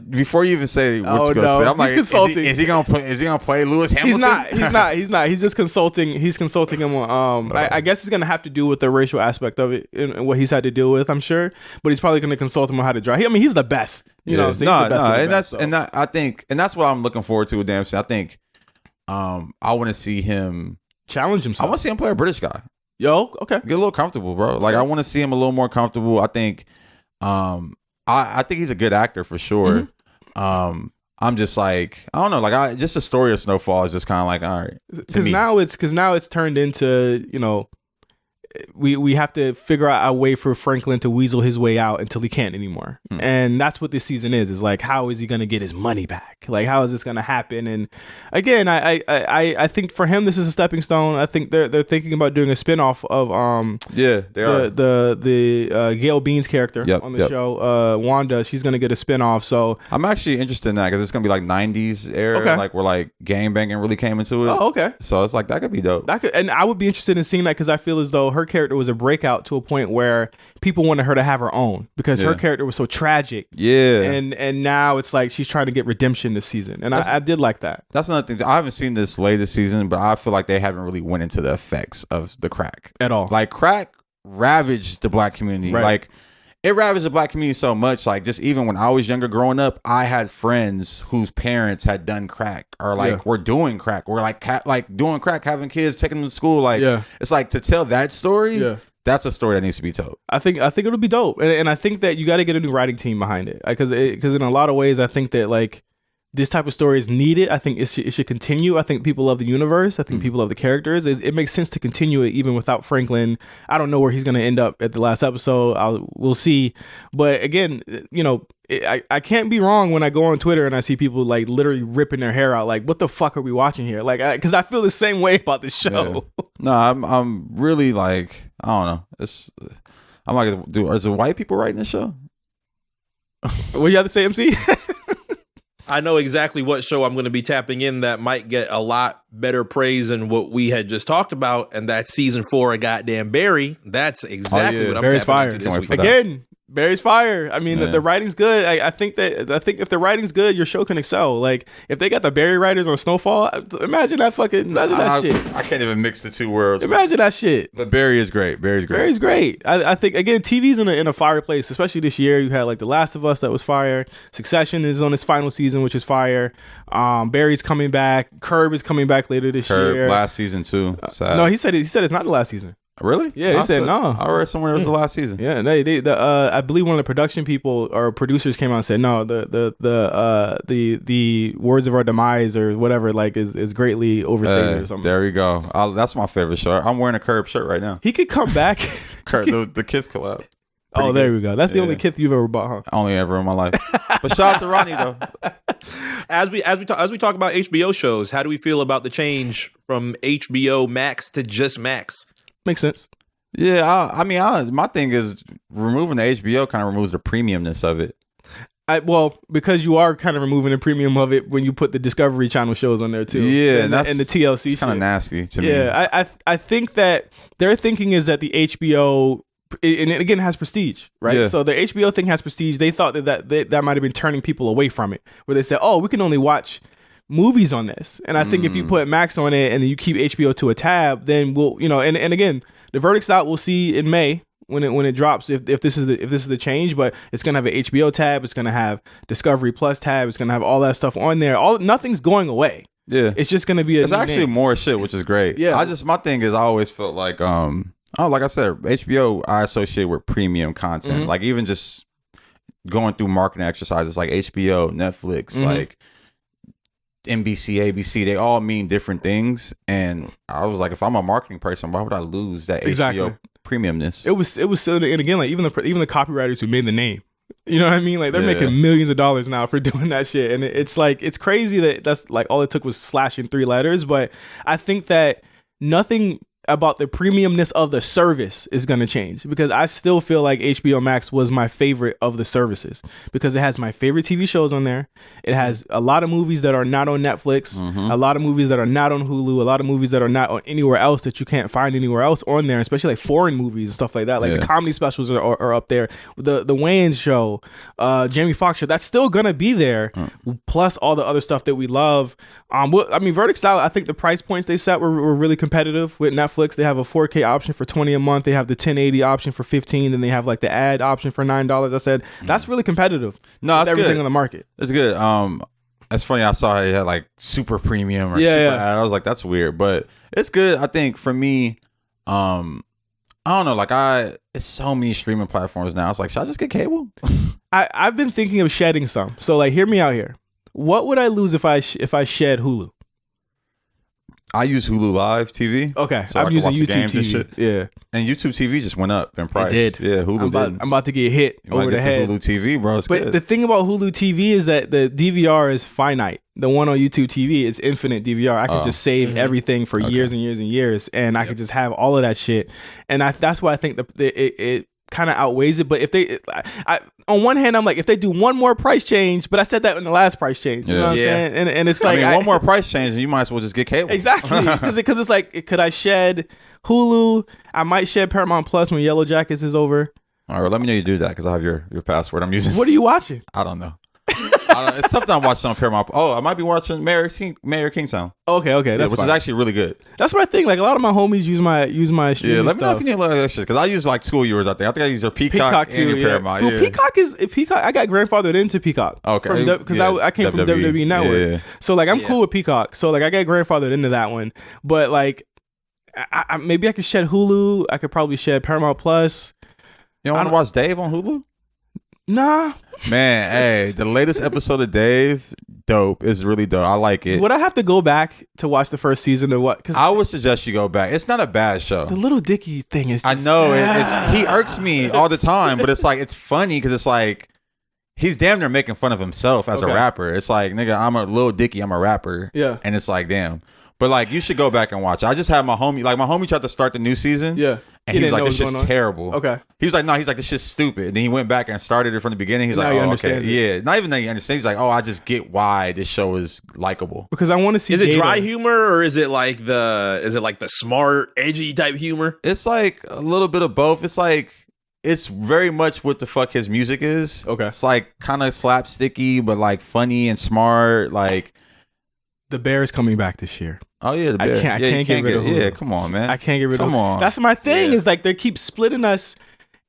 Before you even say what you're gonna say, I'm like, consulting. Is he gonna play Lewis Hamilton? He's not. He's just consulting. He's consulting him on. I guess it's gonna have to do with the racial aspect of it and what he's had to deal with. I'm sure, but he's probably gonna consult him on how to drive. I mean, he's the best. You know, so he's the best. I think that's what I'm looking forward to with Damson. I think. I want to see him challenge himself. I want to see him play a British guy. Yo, okay. Get a little comfortable, bro. Like I want to see him a little more comfortable. I think, I think he's a good actor for sure. Mm-hmm. I'm just like, I don't know, like just the story of Snowfall is just kind of like, all right. Because now it's turned into, you know, we have to figure out a way for Franklin to weasel his way out until he can't anymore. And that's what this season is like, how is he going to get his money back? Like, how is this going to happen? And again, I think for him, this is a stepping stone. I think they're thinking about doing a spinoff of the Gail Beans character on the show. Wanda, she's going to get a spinoff. So I'm actually interested in that because it's going to be like 90s era, like where like gang banging really came into it. Oh, okay. So it's like, that could be dope. And I would be interested in seeing that because I feel as though her character was a breakout to a point where people wanted her to have her own because her character was so tragic. Yeah. And now it's like she's trying to get redemption this season. And I did like that. That's another thing. I haven't seen this latest season, but I feel like they haven't really went into the effects of the crack at all. Like crack ravaged the black community. Right. Like it ravaged the black community so much. Like just even when I was younger growing up, I had friends whose parents had done crack or like were doing crack. We're like doing crack, having kids, taking them to school. Like it's like to tell that story. Yeah. That's a story that needs to be told. I think it'll be dope, and I think that you got to get a new writing team behind it because in a lot of ways I think that like this type of story is needed. I think it should continue. I think people love the universe. I think people love the characters. It makes sense to continue it even without Franklin. I don't know where he's going to end up at the last episode. We'll see. But again, you know, I can't be wrong when I go on Twitter and I see people like literally ripping their hair out. Like, what the fuck are we watching here? Like, because I feel the same way about this show. Yeah. No, I'm really like, I don't know. I'm like, dude, is there white people writing this show? What you have to say, MC? I know exactly what show I'm going to be tapping in that might get a lot better praise than what we had just talked about, and that's season 4 of goddamn Barry. That's exactly what I'm Barry's tapping into this week. Again, Barry's fire. I mean, the writing's good. I think if the writing's good, your show can excel. Like if they got the Barry writers on Snowfall, imagine that shit. I can't even mix the two worlds. Imagine that shit. But Barry is great. Barry's great. I think again, TV's in a fire place, especially this year. You had like The Last of Us that was fire. Succession is on its final season, which is fire. Barry's coming back. Curb is coming back later this year. Last season too. No, he said it's not the last season. Really? Yeah, he said no. I read somewhere it was the last season. Yeah, I believe one of the production people or producers came out and said no. The words of our demise or whatever like is greatly overstated or something. There we go. That's my favorite shirt. I'm wearing a Curb shirt right now. He could come back. Curb, the Kith collab. pretty there good. we go. That's the Yeah. only kit you've ever bought, huh? Only ever in my life. But shout out to Ronnie though. As we talk about HBO shows, how do we feel about the change from HBO Max to just Max? Makes sense. Yeah, I mean, my thing is removing the HBO kind of removes the premiumness of it. Well, because you are kind of removing the premium of it when you put the Discovery Channel shows on there too. Yeah, and the TLC shit. Kind of nasty to me. Yeah, I think that their thinking is that the HBO, and it again has prestige, right? Yeah. So the HBO thing has prestige. They thought that might have been turning people away from it, where they said, "Oh, we can only watch movies on this." And I think if you put Max on it and then you keep HBO to a tab, then we'll, and again, the verdict's out. We'll see in May when it drops if this is the change, but it's gonna have an HBO tab, it's gonna have Discovery Plus tab, it's gonna have all that stuff on there. Nothing's going away. Yeah, it's just gonna be it's actually more shit, which is great. Yeah, my thing is I always felt like like I said, HBO I associate with premium content. Mm-hmm. Like even just going through marketing exercises like HBO, Netflix, like NBC, ABC, they all mean different things. And I was like, if I'm a marketing person, why would I lose that HBO premiumness? It was and again, like even the copywriters who made the name, you know what I mean? Like they're making millions of dollars now for doing that shit. And it's like, it's crazy that's like all it took was slashing 3 letters. But I think that nothing about the premiumness of the service is going to change, because I still feel like HBO Max was my favorite of the services because it has my favorite TV shows on there. It has a lot of movies that are not on Netflix, a lot of movies that are not on Hulu, a lot of movies that are not on anywhere else that you can't find anywhere else on there, especially like foreign movies and stuff like that. Like the comedy specials are up there. The Wayans show, Jamie Foxx show, that's still going to be there, plus all the other stuff that we love. I mean, verdict's out. I think the price points they set were really competitive with Netflix. They have a 4K option for $20 a month. They have the 1080 option for $15. Then they have like the ad option for $9. I said that's really competitive. No, that's everything good on the market. It's good. It's funny. I saw it had like super premium or super ad. I was like, that's weird, but it's good. I think for me, I don't know. Like it's so many streaming platforms now. It's like, should I just get cable? I've been thinking of shedding some. So like, hear me out here. What would I lose if I shed Hulu? I use Hulu Live TV. Okay, so I'm using YouTube and TV. shit. Yeah, and YouTube TV just went up in price. It did. Yeah, Hulu did. I'm about to get hit over the head. Hulu TV, bro. It's but good. the thing about Hulu TV is that the DVR is finite. The one on YouTube TV, it's infinite DVR. I can just save everything for years and years and years, and I could just have all of that shit. And that's why I think it kind of outweighs it. But if they, on one hand, I'm like, if they do one more price change, but I said that in the last price change. You know what I'm saying? And it's like, one more price change, and you might as well just get cable. Exactly, because it's like, could I shed Hulu? I might shed Paramount Plus when Yellow Jackets is over. All right, well, let me know you do that because I have your password. I'm using. What are you watching? I don't know. It's something I'm watching on Paramount. Oh, I might be watching Mayor Kingstown. Okay, that's which fine. is actually really good. That's my thing. Like a lot of my homies use my streaming. Yeah, let me know stuff. if you need a lot of that shit because I use like 2 of yours. I think I use your Peacock too, and your Paramount. Well, Peacock. I got grandfathered into Peacock. Okay, because I came from WWE Network. Yeah. So like I'm cool with Peacock. So like I got grandfathered into that one. But like, maybe I could shed Hulu. I could probably shed Paramount Plus. You don't want to watch Dave on Hulu? Nah. Man, hey, the latest episode of Dave, dope. It's really dope. I like it. Would I have to go back to watch the first season or what? Because I would suggest you go back. It's not a bad show. The Little Dicky thing is just, I know. He irks me all the time, but it's like, it's funny because it's like, he's damn near making fun of himself as a rapper. It's like, nigga, I'm a Lil Dicky. I'm a rapper. Yeah. And it's like, damn. But like, you should go back and watch it. I just had my homie tried to start the new season. Yeah. And he was like, this shit's terrible. Okay. He was like, no, this shit's stupid. And then he went back and started it from the beginning. He's now like, you oh, understand okay. Yeah. Not even that you understand. He's like, oh, I just get why this show is likable. Because I want to see. Is it dry humor or is it like the smart, edgy type humor? It's like a little bit of both. It's like, it's very much what the fuck his music is. Okay. It's like kind of slapsticky, but like funny and smart. Like, The Bear is coming back this year. oh yeah, the Bear. I can't get rid of Hulu. Yeah, come on, man. I can't get rid of Hulu. Come on. That's my thing is like they keep splitting us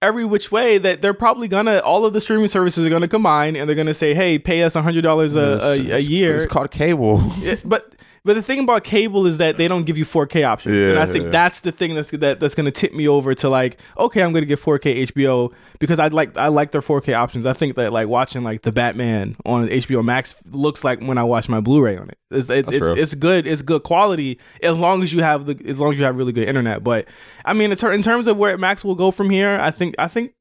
every which way, that they're probably all of the streaming services are gonna combine and they're gonna say, hey, pay us $100 a year. It's called cable. Yeah, but the thing about cable is that they don't give you 4K options. And I think that's the thing that's going to tip me over to like, okay, I'm going to get 4K HBO because I like their 4K options. I think that like watching like the Batman on HBO Max looks like when I watch my Blu-ray on it. It's good. It's good quality as long as you have really good internet. But I mean, in terms of where Max will go from here, I think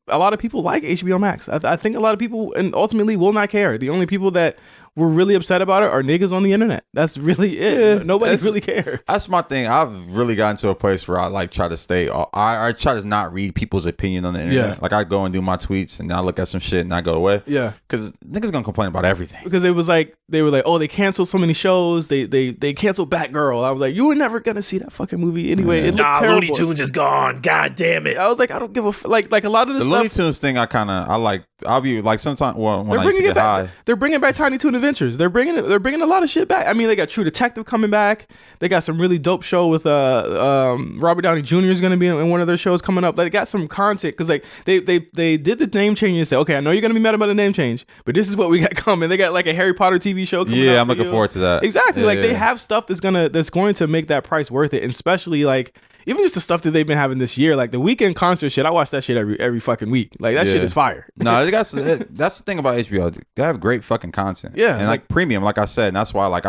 a lot of people like HBO Max. I think a lot of people and ultimately will not care. The only people that were really upset about it are niggas on the internet. That's really it. Yeah, Nobody really cares. That's my thing. I've really gotten to a place where I like try to stay. I try to not read people's opinion on the internet. Yeah. Like I go and do my tweets and I look at some shit and I go away. Yeah, because niggas gonna complain about everything. Because it was like they were like, oh, they canceled so many shows. They canceled Batgirl. I was like, you were never gonna see that fucking movie anyway. It looked terrible. Looney Tunes is gone. God damn it. I was like, I don't give a like a lot of the stuff. Looney Tunes thing, I like. I'll be like sometimes when I used to get high. They're bringing back Tiny Toon Adventures. They're bringing a lot of shit back. I mean, they got True Detective coming back. They got some really dope show with Robert Downey Jr. is going to be in one of their shows coming up. They got some content because like they did the name change and said, okay, I know you're going to be mad about the name change, but this is what we got coming. They got like a Harry Potter TV show coming. Yeah, I'm looking forward to that. Exactly. They have stuff that's going to make that price worth it, and especially like even just the stuff that they've been having this year, like the weekend concert shit. I watch that shit every fucking week. Like that shit is fire. No, that's the thing about HBO. They have great fucking content. Yeah, and like premium, like I said, and that's why like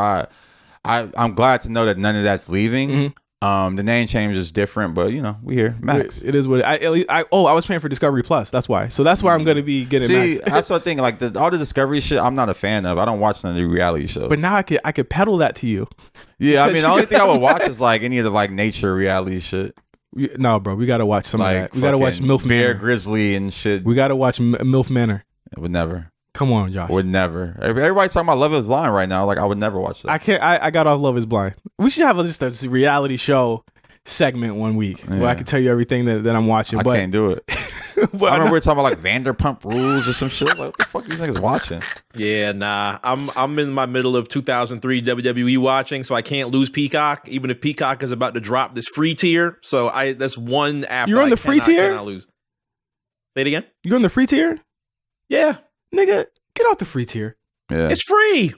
I'm glad to know that none of that's leaving. Mm-hmm. The name change is different, but you know we here Max. It is what I was paying for Discovery Plus. That's why. So that's why I'm going to be getting Max. That's what I think. Like all the Discovery shit, I'm not a fan of. I don't watch none of the reality shows. But now I could peddle that to you. Yeah, I mean the only thing I would watch is like any of the like nature reality shit. No, bro, we gotta watch some like of that. We gotta watch MILF Bear Manor. Grizzly and shit. We gotta watch MILF Manor. It would never. Come on, Josh. Would never. Everybody's talking about Love Is Blind right now. Like I would never watch that. I can't. I got off Love Is Blind. We should have just a reality show segment one week where I can tell you everything that I'm watching. I can't do it. I remember we were talking about like Vanderpump Rules or some shit. Like, what the fuck are these niggas watching? Yeah, nah. I'm in my middle of 2003 WWE watching, so I can't lose Peacock, even if Peacock is about to drop this free tier. So that's one app. You're on the free tier? Cannot lose. Say it again. You're on the free tier? Yeah, nigga, get off the free tier. Yeah, it's free.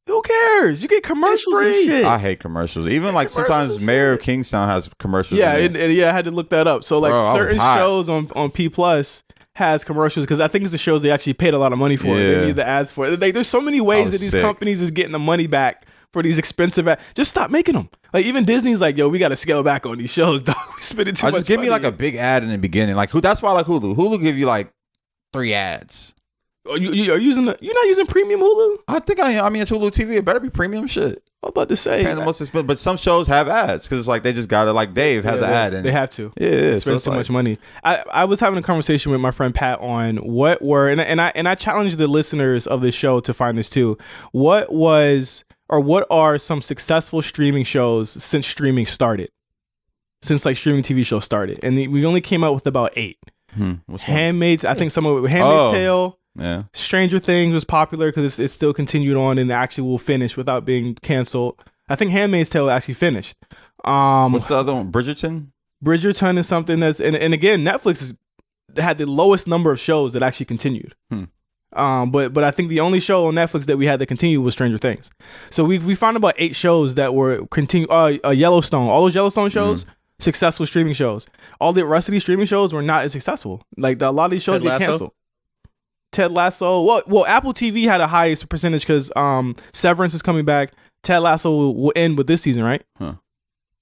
Who cares? You get commercials and shit. I hate commercials. Even like sometimes Mayor of Kingstown has commercials. Yeah, I had to look that up. So like certain shows on P Plus has commercials because I think it's the shows they actually paid a lot of money for. Yeah. They need the ads for it. Like, there's so many ways that these companies is getting the money back for these expensive ads. Just stop making them. Like even Disney's like, yo, we got to scale back on these shows, dog. We spending too much money. Just give me like a big ad in the beginning. Like that's why I like Hulu. Hulu give you like 3 ads. You're not using premium Hulu? I think I am. I mean, it's Hulu TV. It better be premium shit. I'm about to say. But some shows have ads because it's like they just got it. Like Dave has an ad. They have to. Yeah, spend so much money. I was having a conversation with my friend Pat on what were and I challenged the listeners of this show to find this too. What are some successful streaming shows since streaming started? Since like streaming TV shows started, and we only came out with about 8. Handmaid's. I think some of it. Handmaid's Tale. Yeah. Stranger Things was popular because it still continued on and actually will finish without being canceled. I think Handmaid's Tale actually finished. What's the other one? Bridgerton? Bridgerton is something that's and again Netflix had the lowest number of shows that actually continued. But I think the only show on Netflix that we had that continued was Stranger Things. So we found about 8 shows that were continue. Yellowstone, all those Yellowstone shows. Successful streaming shows. All the rest of these streaming shows were not as successful. Like a lot of these shows get canceled. Ted Lasso. Well, Apple TV had a highest percentage because Severance is coming back. Ted Lasso will end with this season, right?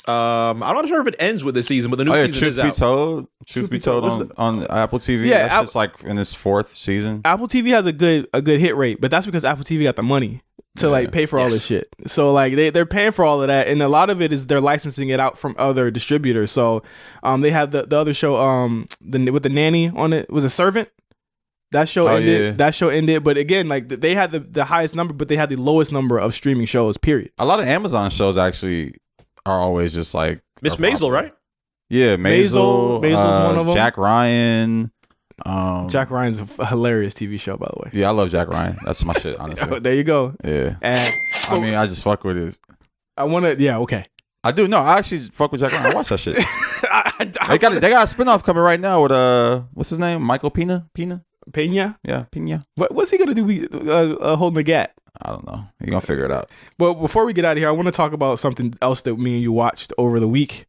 I'm not sure if it ends with this season, but the new season is out. Truth be told on Apple TV. Yeah, that's just like in its 4th season. Apple TV has a good hit rate, but that's because Apple TV got the money to like pay for all this shit. So like they're paying for all of that, and a lot of it is they're licensing it out from other distributors. So they have the other show with the nanny on it. Was a Servant. That show ended. Yeah. That show ended. But again, like they had the highest number, but they had the lowest number of streaming shows. Period. A lot of Amazon shows actually are always just like Miss Maisel, right? Yeah, Maisel's one of them. Jack Ryan. Jack Ryan's a hilarious TV show, by the way. Yeah, I love Jack Ryan. That's my shit, honestly. There you go. Yeah. And I mean, I just fuck with it. Okay. I do. No, I actually fuck with Jack Ryan. I watch that shit. They got a spinoff coming right now with what's his name? Michael Pena? Yeah, Pena. What's he gonna do? Holding the gap? I don't know. You're gonna figure it out. But before we get out of here, I want to talk about something else that me and you watched over the week,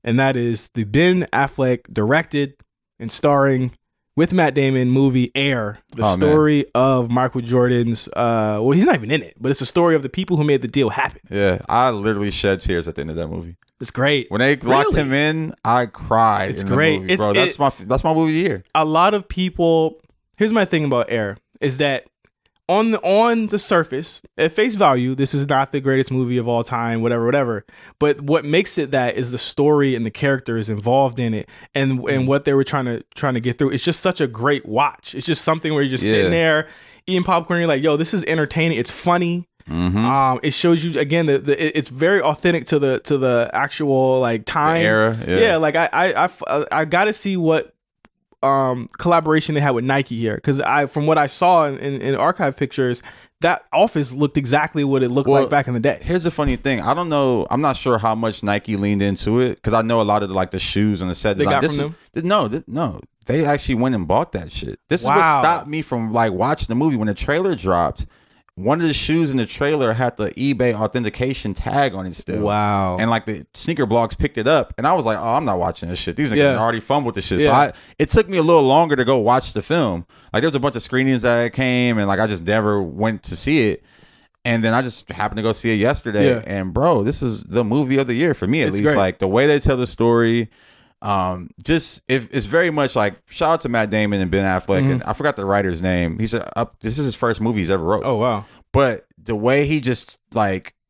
and that is the Ben Affleck directed and starring with Matt Damon movie Air, the story of Michael Jordan's. Well, he's not even in it, but it's a story of the people who made the deal happen. Yeah, I literally shed tears at the end of that movie. It's great. When they locked him in, I cried. It's in great, the movie, bro. That's my movie of the year. A lot of people. Here's my thing about Air is that on the surface, at face value, this is not the greatest movie of all time, whatever. But what makes it that is the story and the characters involved in it, and what they were trying to get through. It's just such a great watch. It's just something where you're just sitting there eating popcorn. And you're like, yo, this is entertaining. It's funny. Mm-hmm. It shows you again it's very authentic to the actual like time the era. Yeah, like I got to see what collaboration they had with Nike here, because from what I saw in archive pictures, that office looked exactly what it looked like back in the day. Here's the funny thing. I don't know. I'm not sure how much Nike leaned into it, because I know a lot of the shoes on the set they design. got from them? No. They actually went and bought that shit. This is what stopped me from watching the movie. When the trailer dropped, one of the shoes in the trailer had the eBay authentication tag on it still. Wow. And the sneaker blogs picked it up. And I was like, oh, I'm not watching this shit. These niggas already fumbled this shit. Yeah. So it took me a little longer to go watch the film. There was a bunch of screenings that came, and I just never went to see it. And then I just happened to go see it yesterday. Yeah. And bro, this is the movie of the year for me, at least. Great. The way they tell the story. It's very much shout out to Matt Damon and Ben Affleck, and I forgot the writer's name. This is his first movie he's ever wrote. Oh wow! But the way he just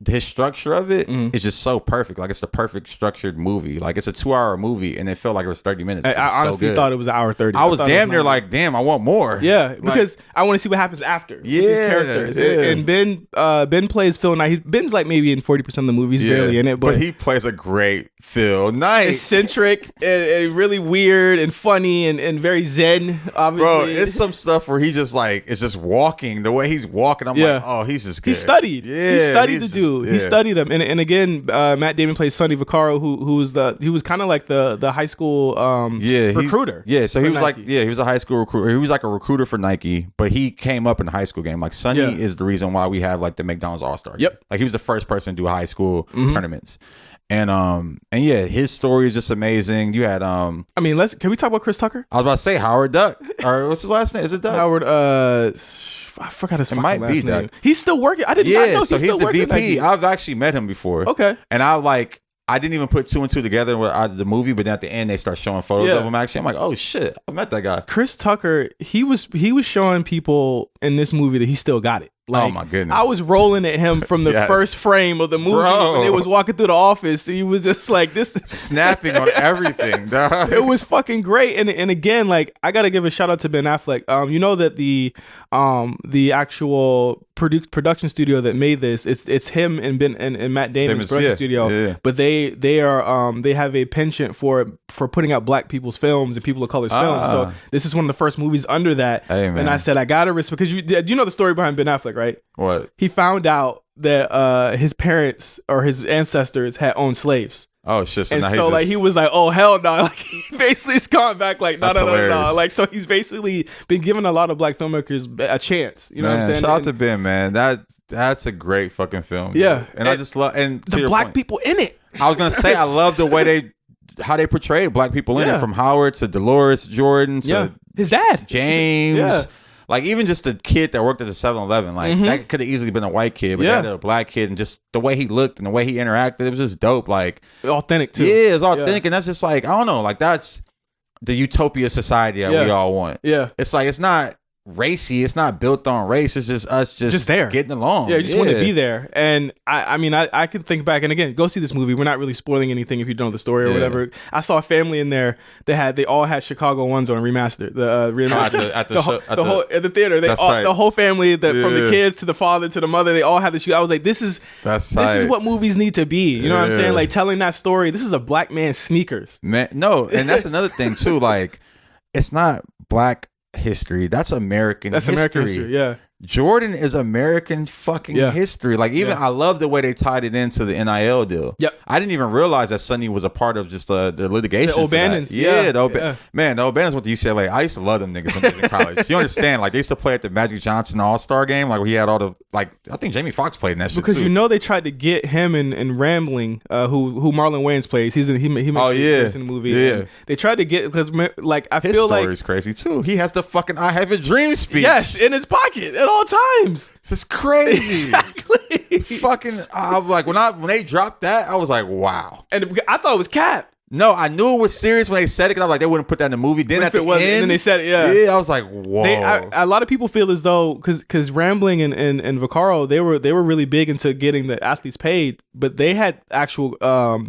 his structure of it is just so perfect. It's the perfect structured movie. It's a 2-hour movie, and it felt like it was 30 minutes. I honestly thought it was an hour 30. I was damn near damn, I want more. Yeah, because I want to see what happens after with these characters. Yeah. And Ben plays Phil Knight. Ben's maybe in 40% of the movie. He's barely in it, but he plays a great Phil Knight. Eccentric and really weird and funny and very zen. Obviously, bro, it's some stuff where he just it's just walking. The way he's walking, I'm like, oh, he's just good. He studied. Yeah, he studied the dude. He studied him, and again, Matt Damon plays Sonny Vaccaro, who was kind of like the high school recruiter. So he was he was a high school recruiter. He was a recruiter for Nike, but he came up in the high school game. Sonny is the reason why we have the McDonald's All-Star game. Yep. He was the first person to do high school tournaments. And his story is just amazing. You had can we talk about Chris Tucker? I was about to say Howard Duck. Or what's his last name? Is it Duck? Howard I forgot his fucking last name. Duck. He's still working. I did not know so he's still the working. VP. I've actually met him before. Okay. And I didn't even put 2 and 2 together with the movie, but then at the end they start showing photos of him. Actually, I'm like, oh shit, I met that guy. Chris Tucker. He was showing people in this movie that he still got it. Oh my goodness! I was rolling at him from the first frame of the movie when they was walking through the office. He was just like this, snapping on everything. Dog. It was fucking great. And again, I gotta give a shout out to Ben Affleck. You know that the actual production studio that made this, it's him and Ben and Matt Damon's production studio. Yeah. But they are they have a penchant for putting out black people's films and people of color's films. So this is one of the first movies under that. Hey, and I said I gotta respect, because you know the story behind Ben Affleck, right? What? He found out that his parents or his ancestors had owned slaves. Oh shit! So and so he was like, "Oh hell no!" He basically is coming back no. So he's basically been giving a lot of black filmmakers a chance. You know what I'm saying? Shout out to Ben, man. That's a great fucking film. Yeah, and I just love the black people in it. I was gonna say I love the way how they portray black people in it, from Howard to Dolores Jordan to his dad James. Yeah. Even just the kid that worked at the 7-Eleven, that could have easily been a white kid, but that a black kid, and just the way he looked and the way he interacted, it was just dope. Authentic too. Yeah, it's authentic, and that's just I don't know, that's the utopia society that we all want. Yeah, it's it's not racy, it's not built on race, it's just us just there getting along. Yeah, you just want to be there. And I could think back, and again, go see this movie. We're not really spoiling anything if you don't know the story or whatever. I saw a family in there they all had Chicago ones on remastered. At the theater. The whole family, from the kids to the father to the mother, they all had the shoe. I was like, this is what movies need to be. You know what I'm saying? Telling that story. This is a black man's sneakers. Man, no, and that's another thing too. It's not black history. That's American history. American history, yeah. Jordan is American fucking history. Like, even I love the way they tied it into the NIL deal. Yep. I didn't even realize that Sonny was a part of just the litigation. The O'Bannons. Man, the O'Bannons went to UCLA. I used to love them niggas when they was in college. You understand? Like, they used to play at the Magic Johnson All-Star game. Like, he had all the, like, I think Jamie Foxx played in that shit because too. they tried to get him and Rambling, who Marlon Wayans plays. He makes in the movie. Yeah. They tried to get, because like I His feel like story's crazy too. He has the fucking "I Have a Dream" speech. Yes, in his pocket at all times. This is crazy. Exactly. Fucking, I was like, when they dropped that, I was like, wow. And I thought it was cap. No, I knew it was serious when they said it, because I was like, they wouldn't put that in the movie. Then at the end, and then they said it. Yeah, I was like, whoa. A lot of people feel as though because Rambling and Vaccaro, they were really big into getting the athletes paid, but they had actual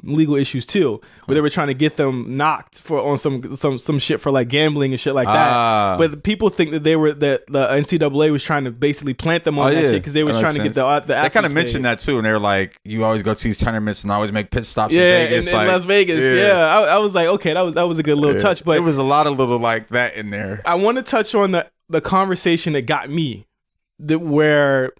legal issues too, where they were trying to get them knocked on some shit for like gambling and shit like that. But people think that the NCAA was trying to basically plant them on that shit because they were trying to get the athletes. They kind of mentioned that too, and they were like, you always go to these tournaments and always make pit stops in Vegas. In Las Vegas. Yeah. I was like, okay, that was a good little touch, but it was a lot of little like that in there. I want to touch on the conversation that got me, where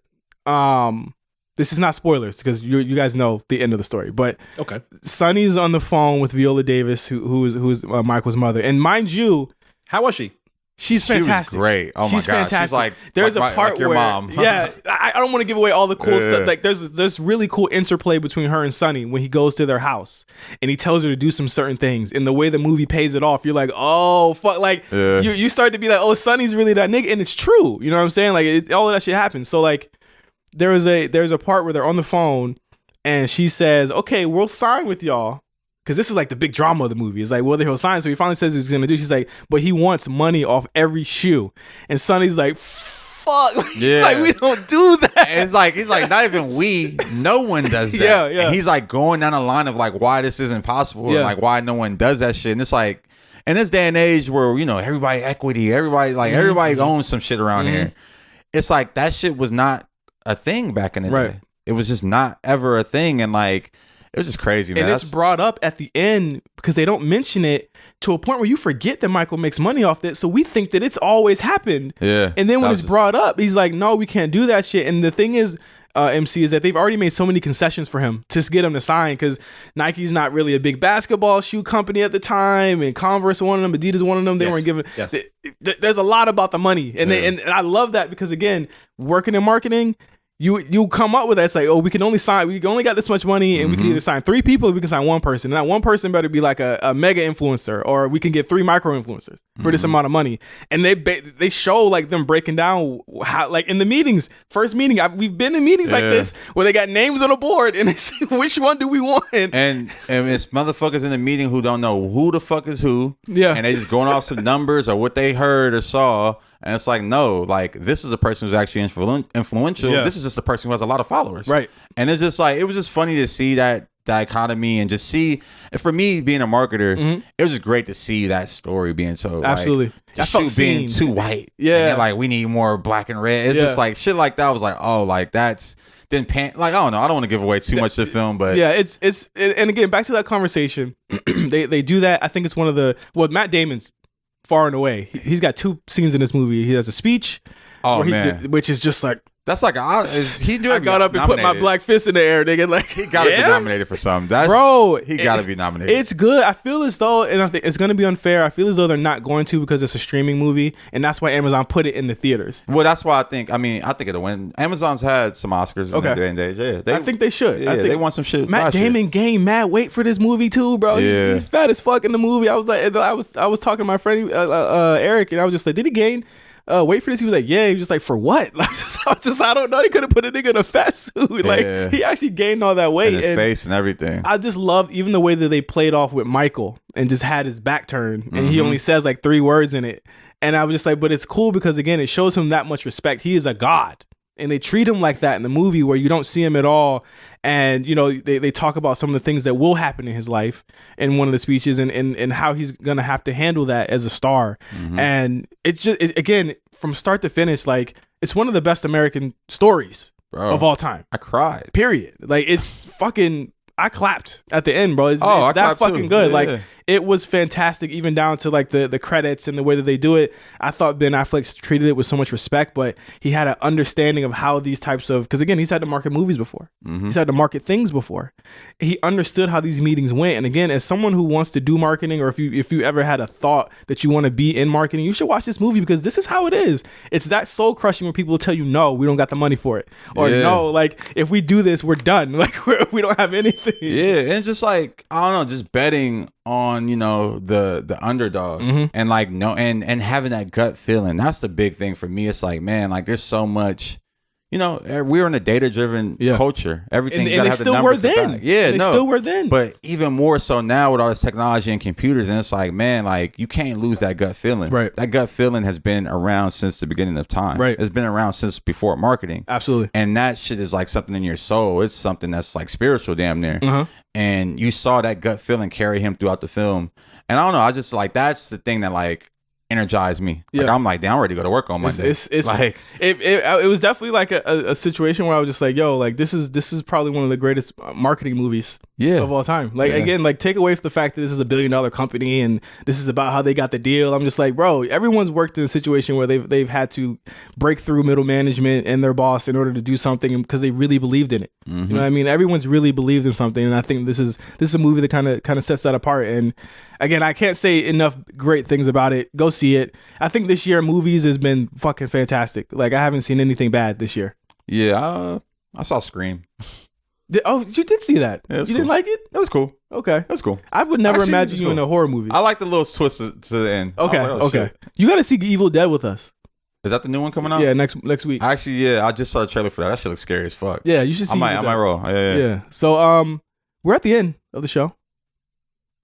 this is not spoilers because you guys know the end of the story, but okay, Sonny's on the phone with Viola Davis, who's Michael's mother, and mind you, how was she? She's fantastic. She was great. Oh my god, fantastic. she's like there's like a part like your where mom. I don't want to give away all the cool stuff. Like there's really cool interplay between her and Sonny when he goes to their house and he tells her to do some certain things. And the way the movie pays it off, you're like, oh fuck, like you start to be like, oh, Sonny's really that nigga, and it's true. You know what I'm saying? Like all of that shit happens. So like there's a part where they're on the phone and she says, okay, we'll sign with y'all. Because this is like the big drama of the movie. It's like whether he'll sign. So he finally says he's going to do. She's like, but he wants money off every shoe. And Sonny's like, fuck. He's like, we don't do that. And it's like, he's like, not even we. No one does that. Yeah. And he's like going down the line of like why this isn't possible and like why no one does that shit. And it's like, in this day and age where, you know, everybody equity, everybody everybody owns some shit around here. It's like that shit was not a thing back in the day. It was just not ever a thing. And like, it was just crazy, man. And it's brought up at the end because they don't mention it to a point where you forget that Michael makes money off that. So we think that it's always happened. Yeah. And then when it's brought up, he's like, no, we can't do that shit. And the thing is, MC, is that they've already made so many concessions for him to get him to sign because Nike's not really a big basketball shoe company at the time, and Converse wanted them, Adidas wanted them. They weren't giving. Yes. There's a lot about the money, and and I love that because again, working in marketing. You come up with that. It's like, oh, we can only got this much money and we can either sign 3 people or we can sign 1 person. And that 1 person better be like a mega influencer, or we can get 3 micro influencers for this amount of money. And they show like them breaking down how, like in the meetings, first meeting, we've been in meetings like this where they got names on a board and they say, which one do we want? And it's motherfuckers in the meeting who don't know who the fuck is who. Yeah. And they just going off some numbers or what they heard or saw. And it's like, no, like this is a person who's actually influential. Yeah. This is just a person who has a lot of followers. Right. And it's just like, it was just funny to see that dichotomy and just see, and for me being a marketer, it was just great to see that story being told. Absolutely. Like, the shoe being too white. Yeah. And like, we need more black and red. It's just like shit like that. I was like, oh, like that's, then like, I don't know. I don't want to give away too much of the film, but yeah, it's and again, back to that conversation, they do that. I think it's one of the, Matt Damon's far and away. He's got 2 scenes in this movie. He has a speech, which is just like, that's like he do. I got up and put my black fist in the air, nigga. Like he got to be nominated for something. He got to be nominated. It's good. I feel as though, and I think it's going to be unfair. I feel as though they're not going to because it's a streaming movie, and that's why Amazon put it in the theaters. Well, that's why I think it'll win. Amazon's had some Oscars in the day and age. Yeah, I think they should. Yeah, they want some shit. Matt Damon gained mad weight for this movie too, bro. Yeah. He's fat as fuck in the movie. I was like, I was talking to my friend Eric, and I was just like, did he gain wait for this? He was like, yeah. He was just like, for what? I don't know. They could have put a nigga in a fat suit. Like he actually gained all that weight. And his face and everything. I just loved even the way that they played off with Michael and just had his back turned and he only says like 3 words in it. And I was just like, but it's cool because again, it shows him that much respect. He is a god. And they treat him like that in the movie where you don't see him at all. And, you know, they talk about some of the things that will happen in his life in one of the speeches and how he's going to have to handle that as a star. And it's just, again, from start to finish, like, it's one of the best American stories of all time. I cried. Period. Like, it's fucking... I clapped at the end, bro. It's that fucking too. good. Yeah. Like, it was fantastic, even down to like the credits and the way that they do it. I thought Ben Affleck treated it with so much respect, but he had an understanding of how these types of, because again, he's had to market movies before. He's had to market things before. He understood how these meetings went. And again, as someone who wants to do marketing, or if you ever had a thought that you want to be in marketing, you should watch this movie, because this is how it is. It's that soul crushing when people will tell you, no, we don't got the money for it. Or no, like if we do this, we're done. Like we don't have anything. Yeah, and just like, I don't know, just betting on, you know, the underdog, and like and having that gut feeling. That's the big thing for me. It's like, man, like there's so much, you know, we're in a data driven culture. Everything and they still were then. They still were then. But even more so now with all this technology and computers, and it's like, man, like you can't lose that gut feeling. Right. That gut feeling has been around since the beginning of time. Right. It's been around since before marketing. Absolutely. And that shit is like something in your soul. It's something that's like spiritual, damn near. And you saw that gut feeling carry him throughout the film. And I don't know, I just like, that's the thing that like energized me. Like I'm like, damn, I'm ready to go to work on Monday. It's like it was definitely like a situation where I was just like, yo, like this is probably one of the greatest marketing movies of all time. Like again, like take away from the fact that this is $1 billion company and this is about how they got the deal. I'm just like, bro, everyone's worked in a situation where they've had to break through middle management and their boss in order to do something because they really believed in it. You know what I mean? Everyone's really believed in something, and I think this is a movie that kind of sets that apart. And again, I can't say enough great things about it. Go see it. I think this year movies has been fucking fantastic. Like I haven't seen anything bad this year. Yeah, I saw Scream. Oh, you did see that? Yeah, you didn't like it? It was cool. Okay, it was cool. I would never imagine you in a horror movie. I like the little twist to the end. Okay, like, oh, okay. shit. You got to see Evil Dead with us. Is that the new one coming out? Yeah, next week. Actually, I just saw the trailer for that. That shit looks scary as fuck. Yeah, you should see. I might roll. Yeah. So, we're at the end of the show.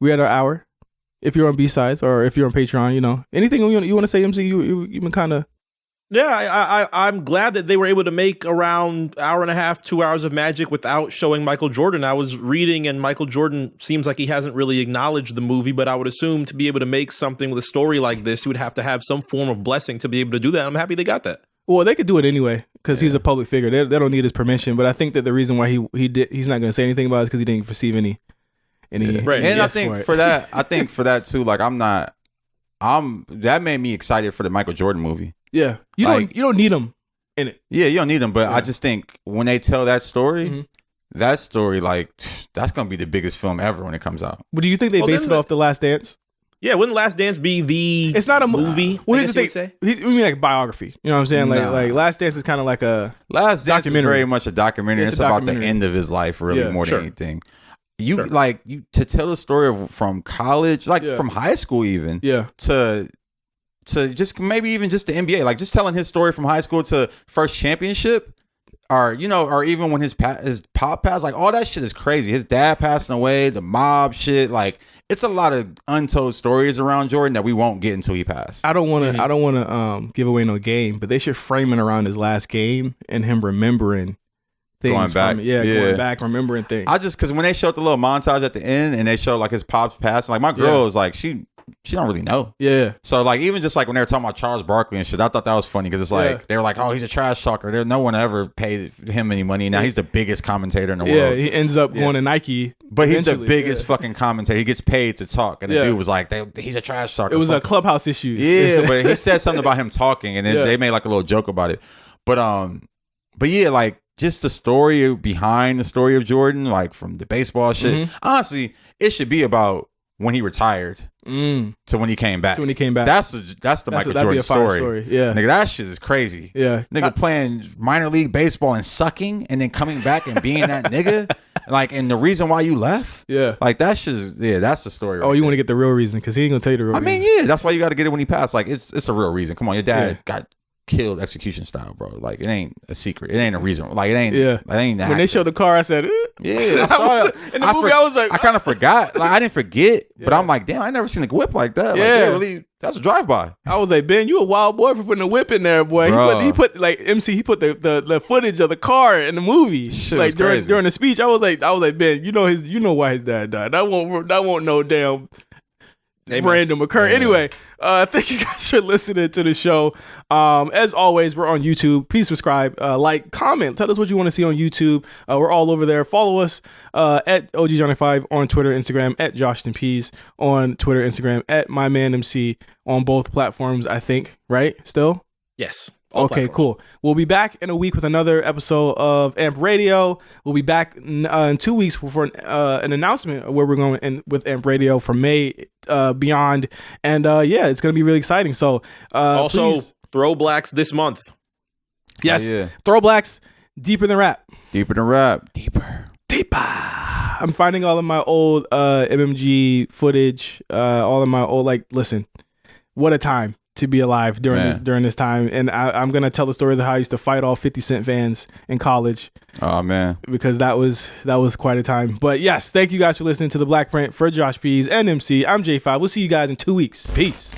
We're at our hour. If you're on B-Sides or if you're on Patreon, you know, anything you want to say, MC, you've been kind of... Yeah, I'm glad that they were able to make around hour and a half, 2 hours of magic without showing Michael Jordan. I was reading, and Michael Jordan seems like he hasn't really acknowledged the movie, but I would assume to be able to make something with a story like this, you would have to have some form of blessing to be able to do that. I'm happy they got that. Well, they could do it anyway because he's a public figure. They don't need his permission, but I think that the reason why he's not going to say anything about it is because he didn't receive any right. And I think for that too, like that made me excited for the Michael Jordan movie. Yeah, you don't need him in it. Yeah, you don't need him, but I just think when they tell that story, like that's gonna be the biggest film ever when it comes out. But do you think they base it off The Last Dance? Yeah, wouldn't Last Dance be the? It's not a movie. Well, here's the thing. We mean like biography. You know what I'm saying? Like Last Dance is kind of like a Last Dance is very much a documentary. It's about the end of his life, really, more than anything. You to tell the story from college, from high school, even to just maybe even just the NBA, like just telling his story from high school to first championship, or even when his pop passed, like all that shit is crazy. His dad passing away, the mob shit, like it's a lot of untold stories around Jordan that we won't get until he passed. I don't want to give away no game, but they should frame it around his last game and him remembering things going back, remembering things. I just because when they showed the little montage at the end and they showed like his pops passing, like my girl was like she don't really know. Yeah. So like even just like when they were talking about Charles Barkley and shit, I thought that was funny because it's like they were like, oh, he's a trash talker. No one ever paid him any money. Now he's the biggest commentator in the world. Yeah, he ends up going to Nike. But he's the biggest fucking commentator. He gets paid to talk, and the dude was like, he's a trash talker. It was a Clubhouse issue. Yeah, but he said something about him talking, and then they made like a little joke about it. But yeah, like just the story behind the story of Jordan, like from the baseball shit. Honestly, it should be about when he retired to when he came back. That's the Michael Jordan story. Yeah, nigga, that shit is crazy. Yeah, nigga playing minor league baseball and sucking, and then coming back and being that nigga. Like, and the reason why you left. Yeah, like that shit is, that's the story. Oh, you want to get the real reason because he ain't gonna tell you the real reason. I mean, yeah, that's why you got to get it when he passed. Like, it's a real reason. Come on, your dad got killed execution style, bro. Like, it ain't a secret. It ain't a reason. Like, it ain't. Yeah, it ain't. When they showed the car, I said, yeah. I in the movie, I was like, I kind of forgot. Like, I didn't forget, but I'm like, damn, I never seen a whip like that. Like, really. That's a drive-by. I was like, Ben, you a wild boy for putting a whip in there, boy. He put like MC. He put the footage of the car in the movie, shit like during the speech. I was like, Ben, you know why his dad died. That won't no damn. Amen. random occur. Yeah. Anyway, thank you guys for listening to the show. As always, we're on YouTube. Please subscribe, like, comment. Tell us what you want to see on YouTube. We're all over there. Follow us at OGJohnny5 on Twitter, Instagram, at JoshtonPeas on Twitter, Instagram, at MyManMC on both platforms, I think, right? Still? Yes. All Okay, platforms. cool. We'll be back in a week with another episode of AMP Radio. We'll be back in 2 weeks for an announcement of where we're going in with AMP Radio for May beyond. And yeah, it's going to be really exciting. So Also, please, Throwblacks this month. yes, Oh, yeah. Throwblacks, deeper than rap. Deeper than rap. Deeper. I'm finding all of my old MMG footage, all of my old, like, listen, what a time to be alive during this time. And I'm going to tell the stories of how I used to fight all 50 Cent fans in college. Oh, man. Because that was quite a time. But yes, thank you guys for listening to the BlkPrint. For Josh Peas and MC, I'm J5. We'll see you guys in 2 weeks. Peace.